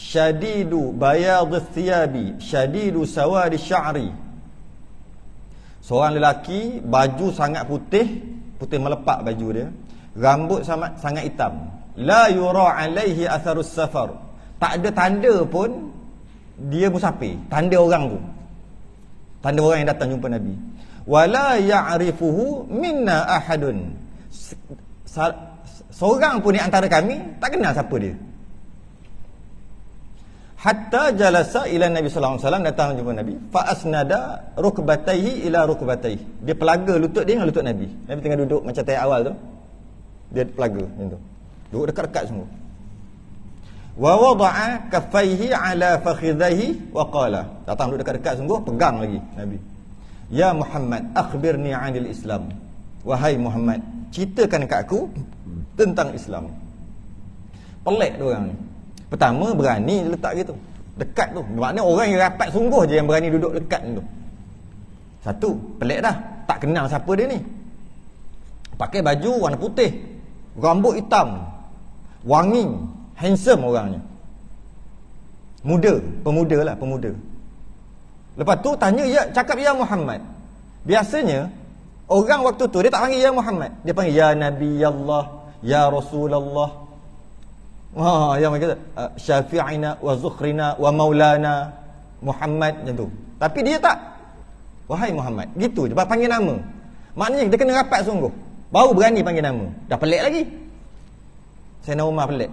syadidu bayadhi thiyabi syadidu sawadi sya'ri, seorang lelaki baju sangat putih melepak baju dia, rambut sangat hitam, la yura alaihi atharus safar, tak ada tanda pun dia musafir, tanda orang yang datang jumpa Nabi. Wala ya'rifuhu minna ahadun, seorang pun di antara kami tak kenal siapa dia. Hatta jalasa ila Nabi sallallahu alaihi wasallam, datang jumpa Nabi, fa asnada rukbatayhi ila rukbatayhi, dia pelaga lutut dia dengan lutut Nabi. Nabi tengah duduk macam tayar awal tu, dia pelaga macam tu, duduk dekat-dekat semua. Wa wada'a kaffaihi ala fakhidhihi wa qala, datang duduk dekat-dekat sungguh, pegang lagi Nabi. Ya Muhammad akhbirni 'anil Islam, wahai Muhammad ceritakan dekat aku tentang Islam. Pelik tu orang ni. Pertama berani dia letak gitu, dekat tu, maknanya orang yang rapat sungguh je yang berani duduk dekat tu. Satu, pelik dah, tak kenal siapa dia ni. Pakai baju warna putih, rambut hitam, wangi, handsome orangnya, pemuda. Lepas tu tanya, cakap ya Muhammad. Biasanya orang waktu tu dia tak panggil ya Muhammad, dia panggil ya Nabi Allah, ya Rasulullah. Yang mereka kata syafi'ina wa zukhrina wa maulana Muhammad, macam tu. Tapi dia tak, wahai Muhammad, gitu je, panggil nama. Maknanya dia kena rapat sungguh, baru berani panggil nama. Dah pelik lagi, Sayyidina Umar pelik.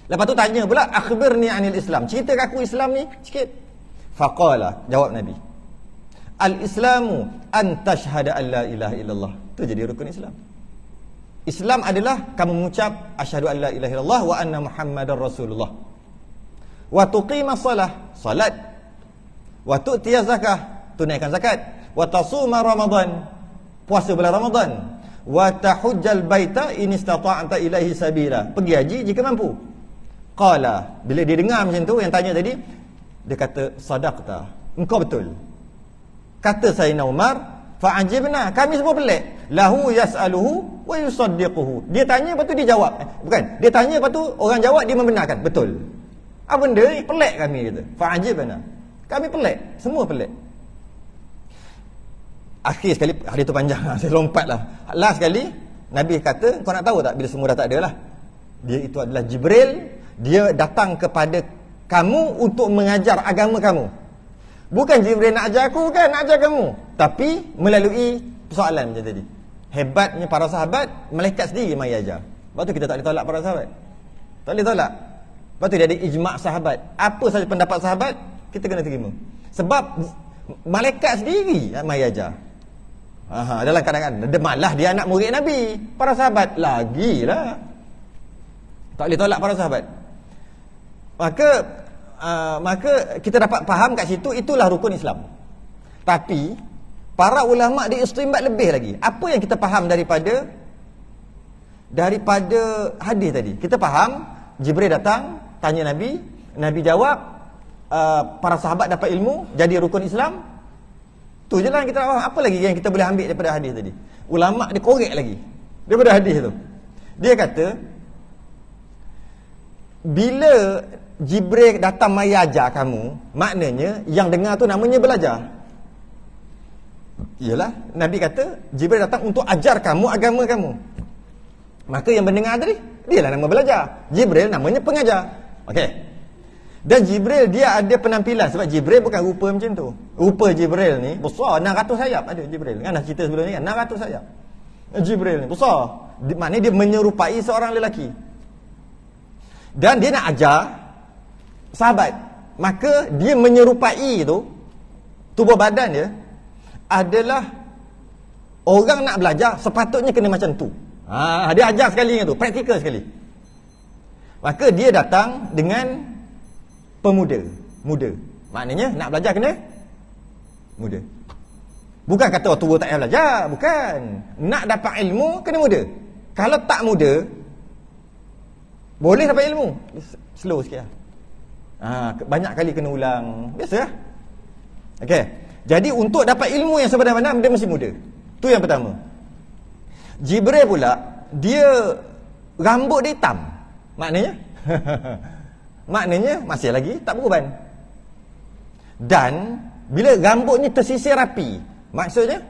Lepas tu tanya pula, akhbirni 'anil Islam, cerita aku Islam ni sikit. Faqala, jawab Nabi, al-Islamu an tashhada an la ilaha illallah. Tu jadi rukun Islam. Islam adalah kamu mengucap asyhadu an la ilaha illallah wa anna muhammadar rasulullah. Wa tuqimas salat. Wa tu'tiyaz zakah, tunaikan zakat. Wa tasuma ramadan, puasa bulan Ramadan. Wa tahujjal baita in istata'ta ilaihi sabila, pergi haji jika mampu. Qala, bila dia dengar macam tu, yang tanya tadi, dia kata sadaqta, engkau betul. Kata Sayyidina Umar, fa'ajibna, kami semua pelik. Lahu yas'aluhu wa yusaddiquhu. Dia tanya, lepas tu dia jawab. Bukan, dia tanya, lepas tu orang jawab, dia membenarkan. Betul. Apa benda ni? Pelik kami, kata. Fa'ajibna. Kami pelik, semua pelik. Akhir sekali, hari tu panjang, saya lompat lah. Last sekali, Nabi kata, kau nak tahu tak bila semua dah tak ada lah? Dia itu adalah Jibril. Dia datang kepada kamu untuk mengajar agama kamu. Bukan Jibril nak ajar aku, kan? Nak ajar kamu. Tapi melalui persoalan macam tadi. Hebatnya para sahabat, malaikat sendiri mari ajar. Sebab tu kita tak boleh tolak para sahabat. Tak boleh tolak. Sebab tu dia ada ijma' sahabat. Apa saja pendapat sahabat, kita kena terima. Sebab malaikat sendiri mari ajar. Dalam kadang-kadang malah dia anak murid Nabi. Para sahabat lagilah. Tak boleh tolak para sahabat. Maka kita dapat faham kat situ, itulah rukun Islam. Tapi para ulama diistimbat lebih lagi. Apa yang kita faham daripada hadis tadi? Kita faham Jibril datang tanya Nabi, Nabi jawab, para sahabat dapat ilmu, jadi rukun Islam. Tu je lah yang kita faham. Apa lagi yang kita boleh ambil daripada hadis tadi? Ulama dia korek lagi daripada hadis tu. Dia kata, bila Jibril datang mari ajar kamu, maknanya yang dengar tu namanya belajar. Iyalah, Nabi kata Jibril datang untuk ajar kamu agama kamu. Maka yang mendengar tadi, dialah nama belajar. Jibril namanya pengajar. Okey. Dan Jibril dia ada penampilan, sebab Jibril bukan rupa macam tu. Rupa Jibril ni besar, 600 sayap ada Jibril. Kan dah cerita sebelum ni kan, 600 sayap. Jibril ni besar. Maknanya dia menyerupai seorang lelaki. Dan dia nak ajar sahabat. Maka dia menyerupai tu, tubuh badan dia adalah orang nak belajar sepatutnya kena macam tu. Dia ajar sekali dengan tu, praktikal sekali. Maka dia datang dengan pemuda, muda. Maknanya nak belajar kena muda. Bukan kata orang tua tak payah belajar, bukan. Nak dapat ilmu kena muda. Kalau tak muda, boleh dapat ilmu, slow sikit lah. Banyak kali kena ulang, biasa lah. Okay. Jadi untuk dapat ilmu yang sebenar-benar, dia mesti muda. Tu yang pertama. Jibril pula, dia rambut dia hitam. Maknanya maknanya masih lagi tak beruban. Dan bila rambut ni tersisir rapi, maksudnya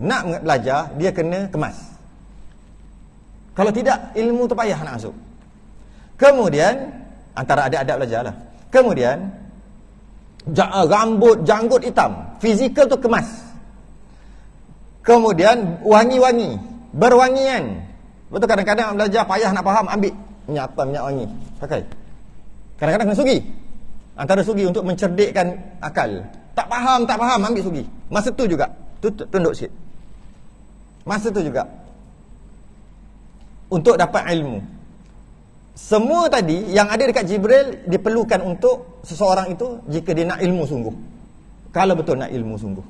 nak belajar dia kena kemas. Kalau tidak, ilmu tu payah nak masuk. Kemudian antara adab-adab belajar lah. Kemudian rambut, janggut hitam, fizikal tu kemas. Kemudian wangi-wangi, berwangian. Betul, kadang-kadang belajar payah nak faham, ambil minyak apa, minyak wangi, pakai. Kadang-kadang kena sugi. Antara sugi untuk mencerdikkan akal. Tak faham, ambil sugi. Masa tu juga, tunduk sikit. Masa tu juga untuk dapat ilmu. Semua tadi yang ada dekat Jibril diperlukan untuk seseorang itu jika dia nak ilmu sungguh. Kalau betul nak ilmu sungguh.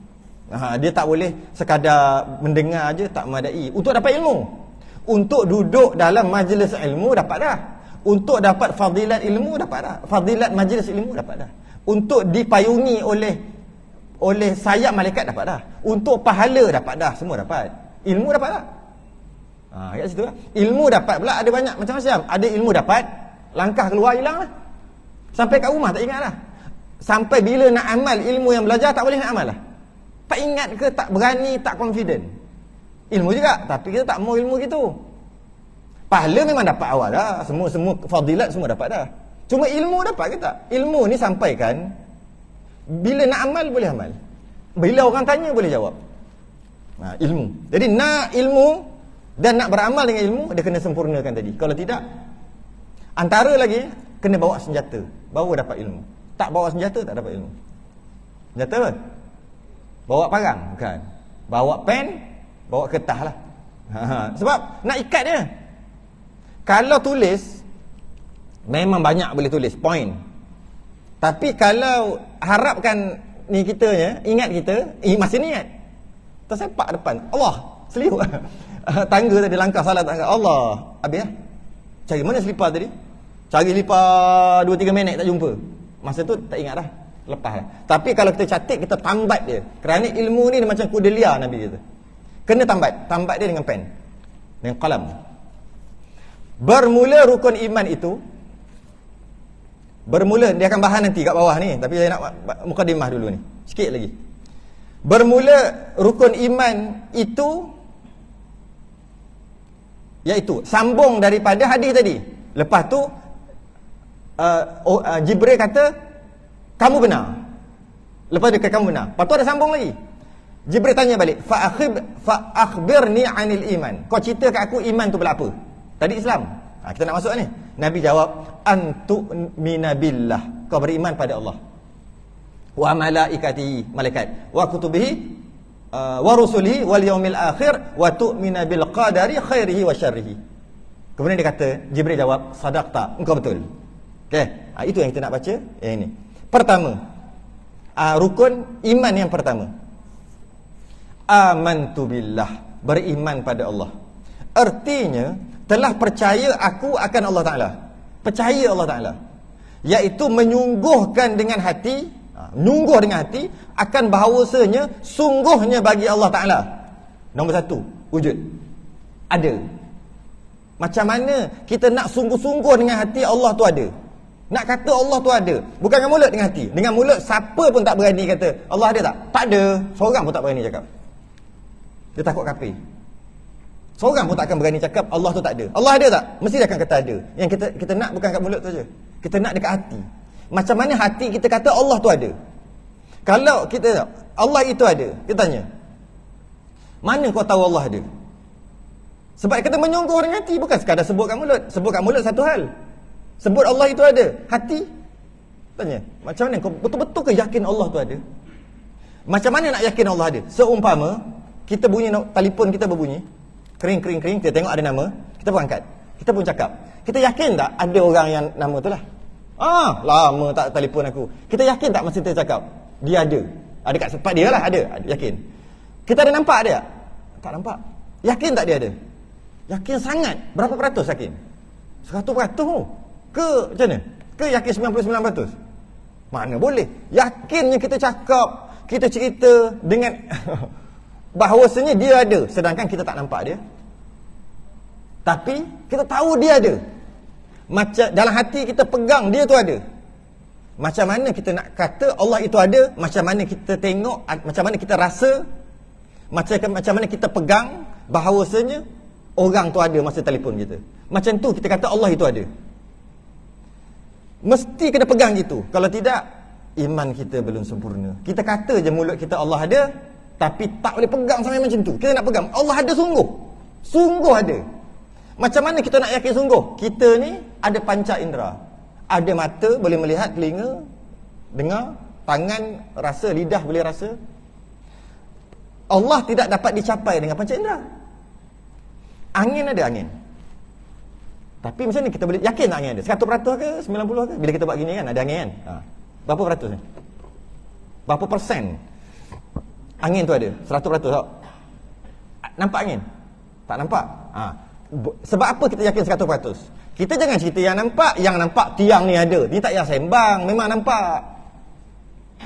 Dia tak boleh sekadar mendengar aja, tak memadai. Untuk dapat ilmu, untuk duduk dalam majlis ilmu dapat dah. Untuk dapat fadilat ilmu dapat dah. Fadilat majlis ilmu dapat dah. Untuk dipayungi oleh sayap malaikat dapat dah. Untuk pahala dapat dah, semua dapat. Ilmu dapat dah. Kat situ lah. Ilmu dapat pula ada banyak macam-macam. Ada ilmu dapat, langkah keluar hilang lah. Sampai kat rumah tak ingat lah. Sampai bila nak amal ilmu yang belajar, tak boleh nak amal lah. Tak ingat ke, tak berani, tak confident. Ilmu juga, tapi kita tak mau ilmu gitu. Pahala memang dapat awal dah. Semua fadilat semua dapat dah. Cuma ilmu dapat ke tak? Ilmu ni sampaikan, bila nak amal boleh amal, bila orang tanya boleh jawab. Ilmu. Jadi nak ilmu dan nak beramal dengan ilmu, dia kena sempurnakan tadi. Kalau tidak, antara lagi kena bawa senjata, baru dapat ilmu. Tak bawa senjata, tak dapat ilmu. Senjata apa? Bawa parang? Bukan. Bawa pen, bawa kertas lah. Sebab nak ikat dia. Kalau tulis, memang banyak boleh tulis, point. Tapi kalau harapkan ni kitanya, ingat kita, masih ni ingat. Tersepak depan. Allah, seliuk. Tangga tadi, langkah salah tangga. Allah, habis lah. Cari mana selipar tadi? Cari selipar 2-3 minit tak jumpa. Masa tu tak ingat dah. Lepas lah. Tapi kalau kita catat, kita tambat dia. Kerana ilmu ni dia macam kuda liar Nabi kata. Kena tambat. Tambat dia dengan pen. Dengan kalam. Bermula rukun iman itu. Bermula, dia akan bahas nanti kat bawah ni. Tapi saya nak mukadimah dulu ni. Sikit lagi. Bermula rukun iman itu, iaitu sambung daripada hadis tadi. Lepas tu Jibril kata kamu benar. Lepas dia kata kamu benar. Lepas tu ada sambung lagi. Jibril tanya balik, fa akhbirni 'anil iman. Kau cerita kat aku iman tu berapa? Tadi Islam. Kita nak masuk ni. Nabi jawab, antu'mina billah. Kau beriman pada Allah. Wa malaikatihi, malaikat. Wa kutubihi, wa rusulihi, wal yaumil akhir, wa tu'mina bil qadari khairihi wa syarrihi. Kemudian dia kata, Jibril jawab, sadaqta, engkau betul. Okey, itu yang kita nak baca. Yang ini. Pertama, rukun iman yang pertama. Amantu billah, beriman pada Allah. Artinya telah percaya aku akan Allah Ta'ala. Percaya Allah Ta'ala. Iaitu menyungguhkan dengan hati, menyungguh dengan hati akan bahawasanya sungguhnya bagi Allah Ta'ala. Nombor satu, wujud. Ada. Macam mana kita nak sungguh-sungguh dengan hati Allah tu ada? Nak kata Allah tu ada. Bukan dengan mulut, dengan hati. Dengan mulut siapa pun tak berani kata Allah ada tak? Tak ada. Seorang pun tak berani cakap. Dia takut kafir. Seorang pun tak akan berani cakap Allah tu tak ada. Allah ada tak? Mesti dia akan kata ada. Yang kita nak bukan kat mulut tu je. Kita nak dekat hati. Macam mana hati kita kata Allah tu ada? Kalau kita Allah itu ada, kita tanya, mana kau tahu Allah ada? Sebab kita menyungguh dengan hati, bukan sekadar sebut kat mulut. Sebut kat mulut satu hal. Sebut Allah itu ada. Hati, tanya, macam mana kau betul-betul ke yakin Allah tu ada? Macam mana nak yakin Allah ada? Seumpama kita bunyi telefon kita berbunyi, kering, kita tengok ada nama, kita pun angkat. Kita pun cakap. Kita yakin tak ada orang yang nama tu lah? Lama tak telefon aku. Kita yakin tak masa kita cakap dia ada? Ada kat tempat dia lah, ada yakin. Kita ada nampak dia? Tak nampak. Yakin tak dia ada? Yakin sangat. Berapa peratus yakin? 100% ke macam mana? Ke yakin 99%? Mana boleh? Yakinnya kita cakap, kita cerita dengan bahawasanya dia ada, sedangkan kita tak nampak dia. Tapi kita tahu dia ada. Macam dalam hati kita pegang dia tu ada. Macam mana kita nak kata Allah itu ada? Macam mana kita tengok, macam mana kita rasa, macam mana kita pegang bahawasanya orang tu ada masa telefon kita. Macam tu kita kata Allah itu ada. Mesti kena pegang gitu. Kalau tidak, iman kita belum sempurna. Kita kata je mulut kita Allah ada, tapi tak boleh pegang sampai macam tu. Kita nak pegang Allah ada sungguh. Sungguh ada. Macam mana kita nak yakin sungguh? Kita ni ada panca indera. Ada mata boleh melihat, telinga dengar, tangan rasa, lidah boleh rasa. Allah tidak dapat dicapai dengan panca indera. Angin ada angin. Tapi macam ni kita boleh yakin tak angin ada? 100% ke 90% ke? Bila kita buat gini kan ada angin kan? Berapa peratus ni? Berapa persen angin tu ada? 100% tak? Nampak angin? Tak nampak? Sebab apa kita yakin 100%? Kita jangan cerita yang nampak tiang ni ada. Ni tak payah sembang, memang nampak.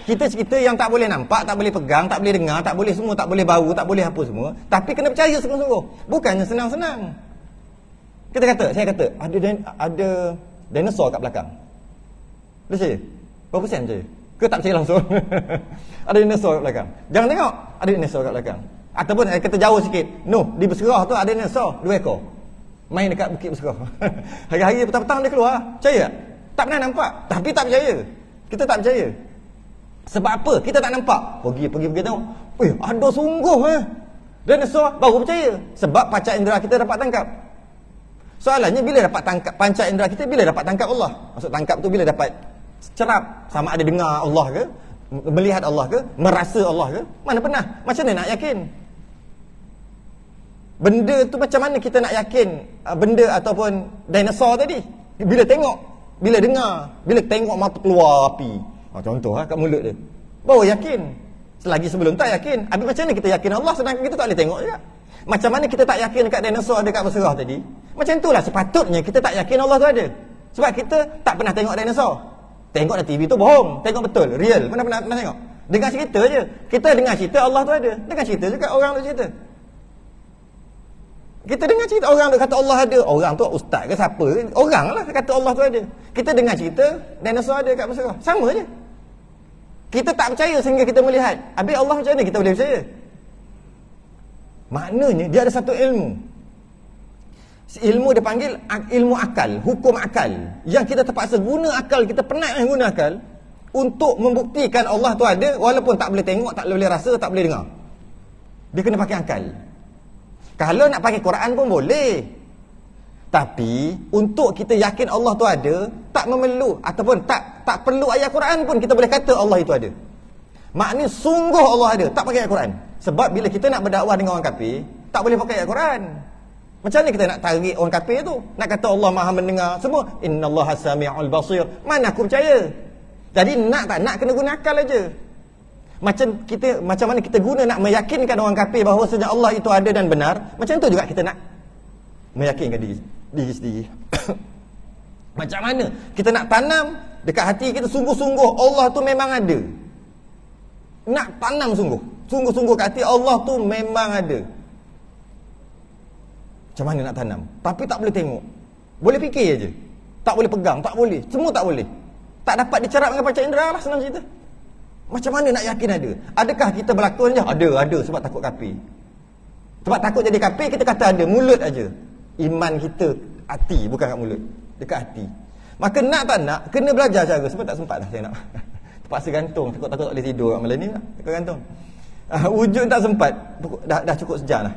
Kita cerita yang tak boleh nampak, tak boleh pegang, tak boleh dengar, tak boleh semua, tak boleh bau, tak boleh apa semua. Tapi kena percaya sungguh-sungguh. Bukannya senang-senang. Saya kata, ada dinosaur kat belakang. Percaya? Berapa persen percaya? Ke tak percaya langsung? Ada dinosaur kat belakang. Jangan tengok, ada dinosaur kat belakang. Ataupun kata jauh sikit. No, di Berserah tu ada dinosaur 2 ekor. Main dekat Bukit Berserah. Hari-hari petang-petang dia keluar. Percaya? Tak pernah nampak. Tapi tak percaya. Kita tak percaya. Sebab apa? Kita tak nampak. Pergi tengok. Ada sungguh dinosaur, baru percaya. Sebab panca indera kita dapat tangkap. Soalannya bila dapat tangkap panca indera kita, bila dapat tangkap Allah? Maksud tangkap tu bila dapat cerap, sama ada dengar Allah ke, melihat Allah ke, merasa Allah ke? Mana pernah? Macam mana nak yakin? Benda tu macam mana kita nak yakin benda ataupun dinosaur tadi? Bila tengok, bila dengar, bila tengok mata keluar api. Contoh kat mulut dia. Baru yakin. Selagi sebelum tak yakin. Habis macam mana kita yakin Allah sedangkan kita tak boleh tengok juga? Macam mana kita tak yakin dekat dinosaur dekat berserah tadi? Macam itulah sepatutnya kita tak yakin Allah tu ada. Sebab kita tak pernah tengok dinosaur. Tengok dalam TV tu bohong. Tengok betul, real. Mana pernah tengok? Dengar cerita je. Kita dengar cerita Allah tu ada. Dengar cerita juga orang tu cerita. Kita dengar cerita orang tu kata Allah ada. Orang tu ustaz ke siapa ke? Orang lah kata Allah tu ada. Kita dengar cerita dinosaur ada kat berserah. Sama je. Kita tak percaya sehingga kita melihat. Habis Allah macam mana kita boleh percaya? Maknanya dia ada satu ilmu. Ilmu dia panggil ilmu akal, hukum akal. Yang kita terpaksa guna akal, kita penat guna akal untuk membuktikan Allah tu ada walaupun tak boleh tengok, tak boleh rasa, tak boleh dengar. Dia kena pakai akal. Kalau nak pakai Quran pun boleh. Tapi untuk kita yakin Allah tu ada, tak memerlu ataupun tak perlu ayat Quran pun kita boleh kata Allah itu ada. Maknanya sungguh Allah ada, tak pakai ayat Quran. Sebab bila kita nak berdakwah dengan orang kafir, tak boleh pakai ayat Quran. Macam mana kita nak tarik orang kafir tu? Nak kata Allah Maha mendengar semua, innallaha sami'ul basir. Mana aku percaya? Jadi nak tak nak kena guna akal aja. Macam mana kita guna nak meyakinkan orang kafir bahawa sebenarnya Allah itu ada dan benar, macam tu juga kita nak meyakinkan diri sendiri. Macam mana kita nak tanam dekat hati kita sungguh-sungguh Allah tu memang ada. Nak tanam sungguh-sungguh kat hati Allah tu memang ada. Macam mana nak tanam? Tapi tak boleh tengok. Boleh fikir aje. Tak boleh pegang, tak boleh. Semua tak boleh. Tak dapat dicerap dengan panca indera lah, senang cerita. Macam mana nak yakin ada? Adakah kita berlakon je? Ada sebab takut kafir. Sebab takut jadi kafir kita kata ada, mulut aja. Iman kita hati, bukan kat mulut, dekat hati. Maka nak tak nak kena belajar cara. Sebab tak sempat dah saya nak. Terpaksa gantung, takut tak boleh tidur kat malam ni lah. Takut gantung. Wujud tak sempat. Dah cukup sejam lah.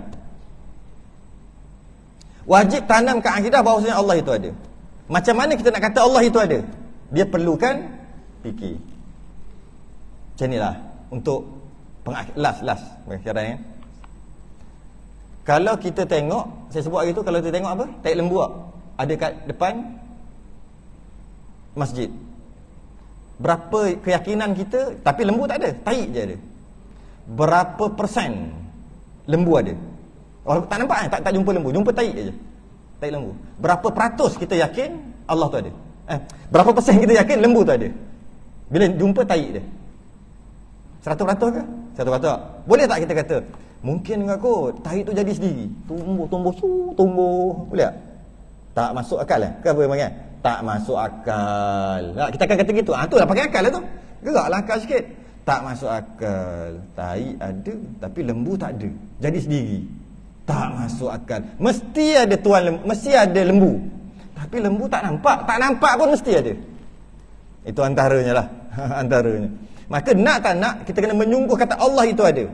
Wajib tanam ke akidah bahawasanya Allah itu ada. Macam mana kita nak kata Allah itu ada? Dia perlukan fikir. Macam inilah untuk last sekarang. Kalau kita tengok, saya sebut hari tu, kalau kita tengok apa? Tai lembu ada kat depan masjid. Berapa keyakinan kita, tapi lembu tak ada, tahi je ada. Berapa persen lembu ada? Orang tak nampak tak jumpa lembu, jumpa tahi aja. Tahi lembu. Berapa peratus kita yakin Allah tu ada? Berapa persen kita yakin lembu tu ada? Bila jumpa tahi dia. 100% ke? 100%. Boleh tak kita kata mungkin dengan kot tahi tu jadi sendiri, tumbuh. Boleh tak? Tak masuk akal lah. Ke apa yang panggil? Tak masuk akal. Nah, kita akan kata gitu. Tu lah pakai akal lah tu. Geraklah akal sikit. Tak masuk akal. Tahi ada tapi lembu tak ada. Jadi sendiri. Tak masuk akal. Mesti ada tuan lembu, mesti ada lembu. Tapi lembu tak nampak. Tak nampak pun mesti ada. Itu antaranya lah. Antaranya. Maka nak tak nak kita kena menyungguh kata Allah itu ada.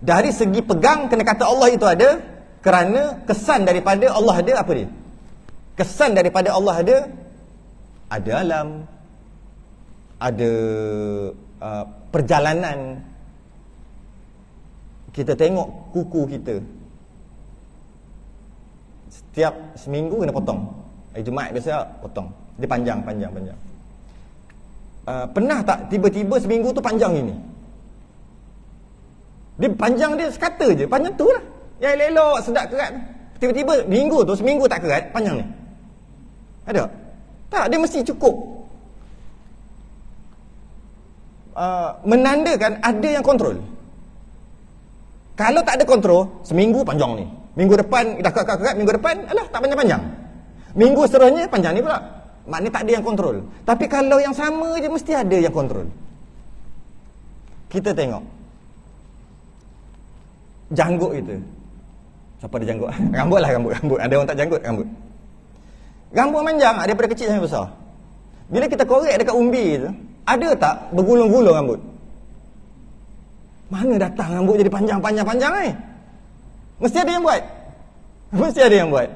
Dari segi pegang kena kata Allah itu ada, kerana kesan daripada Allah ada apa dia? Kesan daripada Allah ada alam, ada perjalanan. Kita tengok kuku kita setiap seminggu kena potong. Hari Jumaat biasa potong. Dia panjang. Pernah tak tiba-tiba seminggu tu panjang ini? Dia panjang dia sekata je, panjang tu lah. Yang elok sedap kerat. Tiba-tiba seminggu tak kerat, panjang ni. Ada? Tak, dia mesti cukup. Menandakan ada yang kontrol. Kalau tak ada kontrol, seminggu panjang ni. Minggu depan dah kerat, minggu depan alah tak panjang-panjang. Minggu seterusnya panjang ni pula. Maknanya tak ada yang kontrol. Tapi kalau yang sama je mesti ada yang kontrol. Kita tengok janggut kita. Siapa ada janggut? Rambut. Ada orang tak janggut? Rambut panjang daripada kecil sampai besar. Bila kita korek dekat umbi tu, ada tak bergulung-gulung rambut? Mana datang rambut jadi panjang ni? Mesti ada yang buat.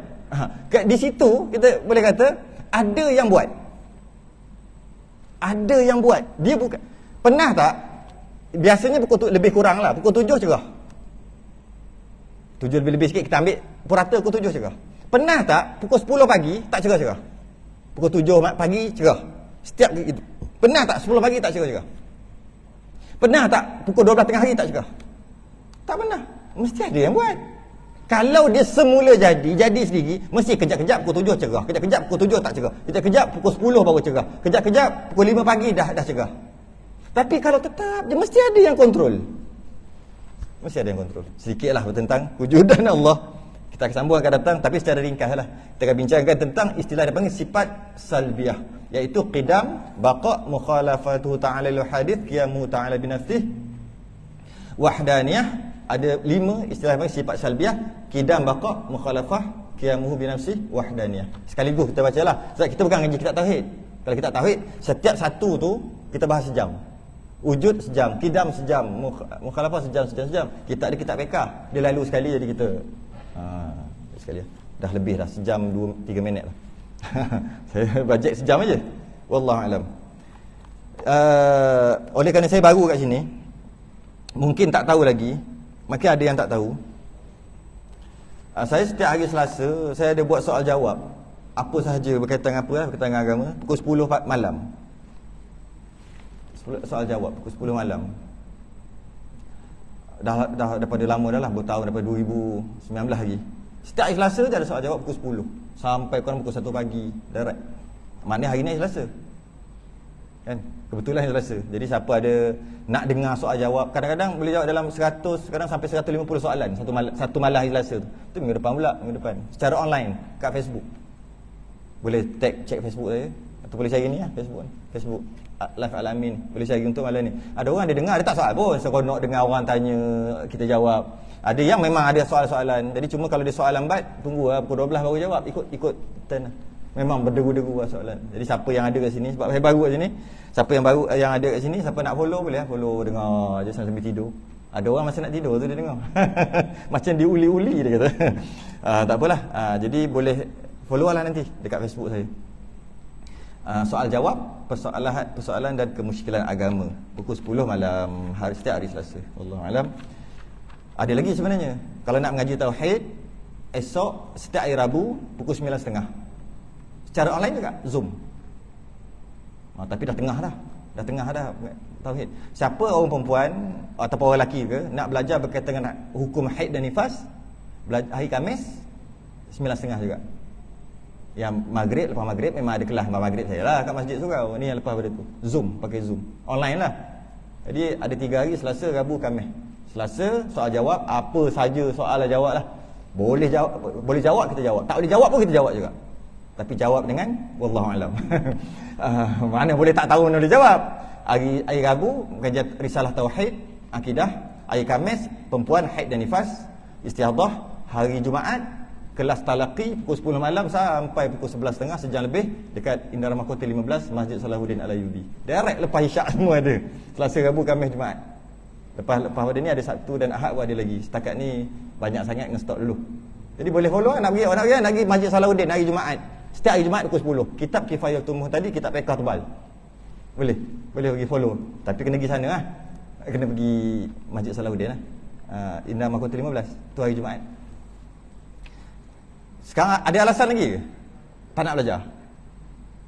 Di situ kita boleh kata ada yang buat. Dia bukan. Pernah tak? Biasanya lebih kurang lah, pukul 7 cerah. 7 lebih sikit kita ambil purata pukul 7 cerah. Pernah tak pukul 10 pagi tak cerah-cerah? Pukul 7 pagi cerah. Setiap itu. Pernah tak 10 pagi tak cerah-cerah? Pernah tak pukul 12 tengah hari tak cerah? Tak pernah. Mesti ada yang buat. Kalau dia semula jadi sendiri, mesti kejap-kejap pukul 7 cerah, kejap-kejap pukul 7 tak cerah, kejap-kejap pukul 10 baru cerah, kejap-kejap pukul 5 pagi dah cerah. Tapi kalau tetap, dia mesti ada yang kontrol. Mesti ada yang kontrol. Sedikitlah tentang wujudan Allah. Kita akan sambung akan datang, tapi secara ringkas lah. Kita akan bincangkan tentang istilah dia panggil sifat salbiyah, iaitu qidam, baqa, mukhalafatuhu ta'ala lil hadith, qiyamu ta'ala binafsih, wahdaniyah. Ada 5 istilah yang sifat salbiyah: qidam, baqa, mukhalafah, qiyamuhu binafsih, wahdaniyah. Sekaligus kita bacalah. Sebab kita bukan ngaji kitab tauhid. Kalau kitab tauhid, setiap satu tu kita bahas sejam. Wujud sejam, qidam sejam, mukhalafah sejam. Kita ada kitab fiqh, dia lalu sekali jadi kita. Sekali dah lebih dah sejam 2-3 minit lah. Saya bajet sejam aja. Wallahu alam. Oleh kerana saya baru kat sini, mungkin tak tahu lagi, mungkin ada yang tak tahu. Saya setiap hari Selasa saya ada buat soal jawab. Apa sahaja berkaitan dengan agama, pukul 10 malam. Soal jawab pukul 10 malam. Dah daripada lama dah lah, bertahun daripada 2019 lagi. Setiap hari Selasa dia ada soal jawab pukul 10 sampai kurang pukul 1 pagi direct. Maknanya hari ni Selasa. Kan? Kebetulan Selasa. Jadi siapa ada nak dengar soal jawab, kadang-kadang boleh jawab dalam 100, kadang sampai 150 soalan satu malam hari Selasa tu. Tu minggu depan pula, minggu depan. Secara online kat Facebook. Boleh check Facebook saya atau boleh cari ni lah Facebook Live Alamin. Boleh cari untuk malam ni. Ada orang dia dengar, dia tak soal pun, seronok dengar orang tanya, kita jawab. Ada yang memang ada soalan-soalan. Jadi cuma kalau dia soal lambat, tunggu lah pukul 12 baru jawab, ikut turn lah. Memang berderu-deru lah soalan. Jadi siapa yang ada kat sini, sebab saya baru kat sini, siapa yang ada kat sini, siapa nak follow boleh lah, follow dengar je sambil tidur. Ada orang masa nak tidur tu dia dengar. Macam diuli-uli dia kata. Tak apalah. Jadi boleh follow lah nanti dekat Facebook saya. Soal jawab persoalan dan kemusykilan agama pukul 10 malam setiap hari Selasa. Wallahu alam. Ada lagi sebenarnya. Kalau nak mengaji tauhid, esok setiap hari Rabu pukul 9.30. Secara online juga, Zoom. Tapi dah tengah dah tauhid. Siapa orang perempuan ataupun orang lelaki ke nak belajar berkaitan dengan hukum haid dan nifas, hari Khamis 9.30 juga. Yang lepas maghrib memang ada kelas maghrib saya lah kat masjid surau. Ni yang lepas pada tu Zoom, pakai Zoom online lah. Jadi ada 3 hari, Selasa, Rabu, Khamis. Selasa soal jawab, apa saja soalan jawab lah. Boleh jawab kita jawab, tak boleh jawab pun kita jawab juga. Tapi jawab dengan wallahu alam. Mana boleh tak tahu mana boleh jawab. Hari Rabu kajian risalah tauhid, akidah. Hari Khamis perempuan haid dan nifas, istihadah. Hari Jumaat kelas talaqi pukul 10 malam sampai pukul 11.30, sejam lebih, dekat Indara Mahkota 15, Masjid Salahuddin Al-Ayyubi. Direct lepas isyak semua ada. Selasa, Rabu, Khamis, Jumaat. Lepas pada ni ada Sabtu dan Ahad pun ada lagi. Setakat ni banyak sangat, kena stop dulu. Jadi boleh follow, nak pergi Masjid Salahuddin hari Jumaat. Setiap hari Jumaat pukul 10. Kitab Kifayatul Muhtadi, kitab fiqh tebal. Boleh pergi follow. Tapi kena pergi sana lah. Kena pergi Masjid Salahuddin lah. Indara Mahkota 15 tu hari Jumaat. Sekarang ada alasan lagi ke tak nak belajar?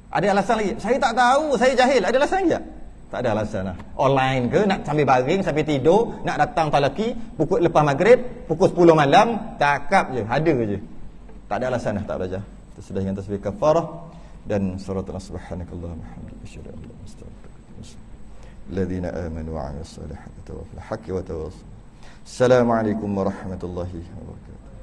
Ada alasan lagi? Saya tak tahu, saya jahil. Ada alasan lagi tak? Tak ada alasan lah. Online ke, nak sambil baring, sambil tidur, nak datang talaki pukul lepas maghrib, pukul 10 malam, cakap je, ada je. Tak ada alasan lah tak belajar. Sudah dengan tasbih kafarah dan surat subhanakallahumma wa bihamdika asyhadu an la ilaha illa anta astaghfiruka wa atubu ilaik. Alladzina amanu wa 'amilus solihati wa tawaffawna bil haqqi wa tawassaw. Assalamualaikum warahmatullahi wabarakatuh.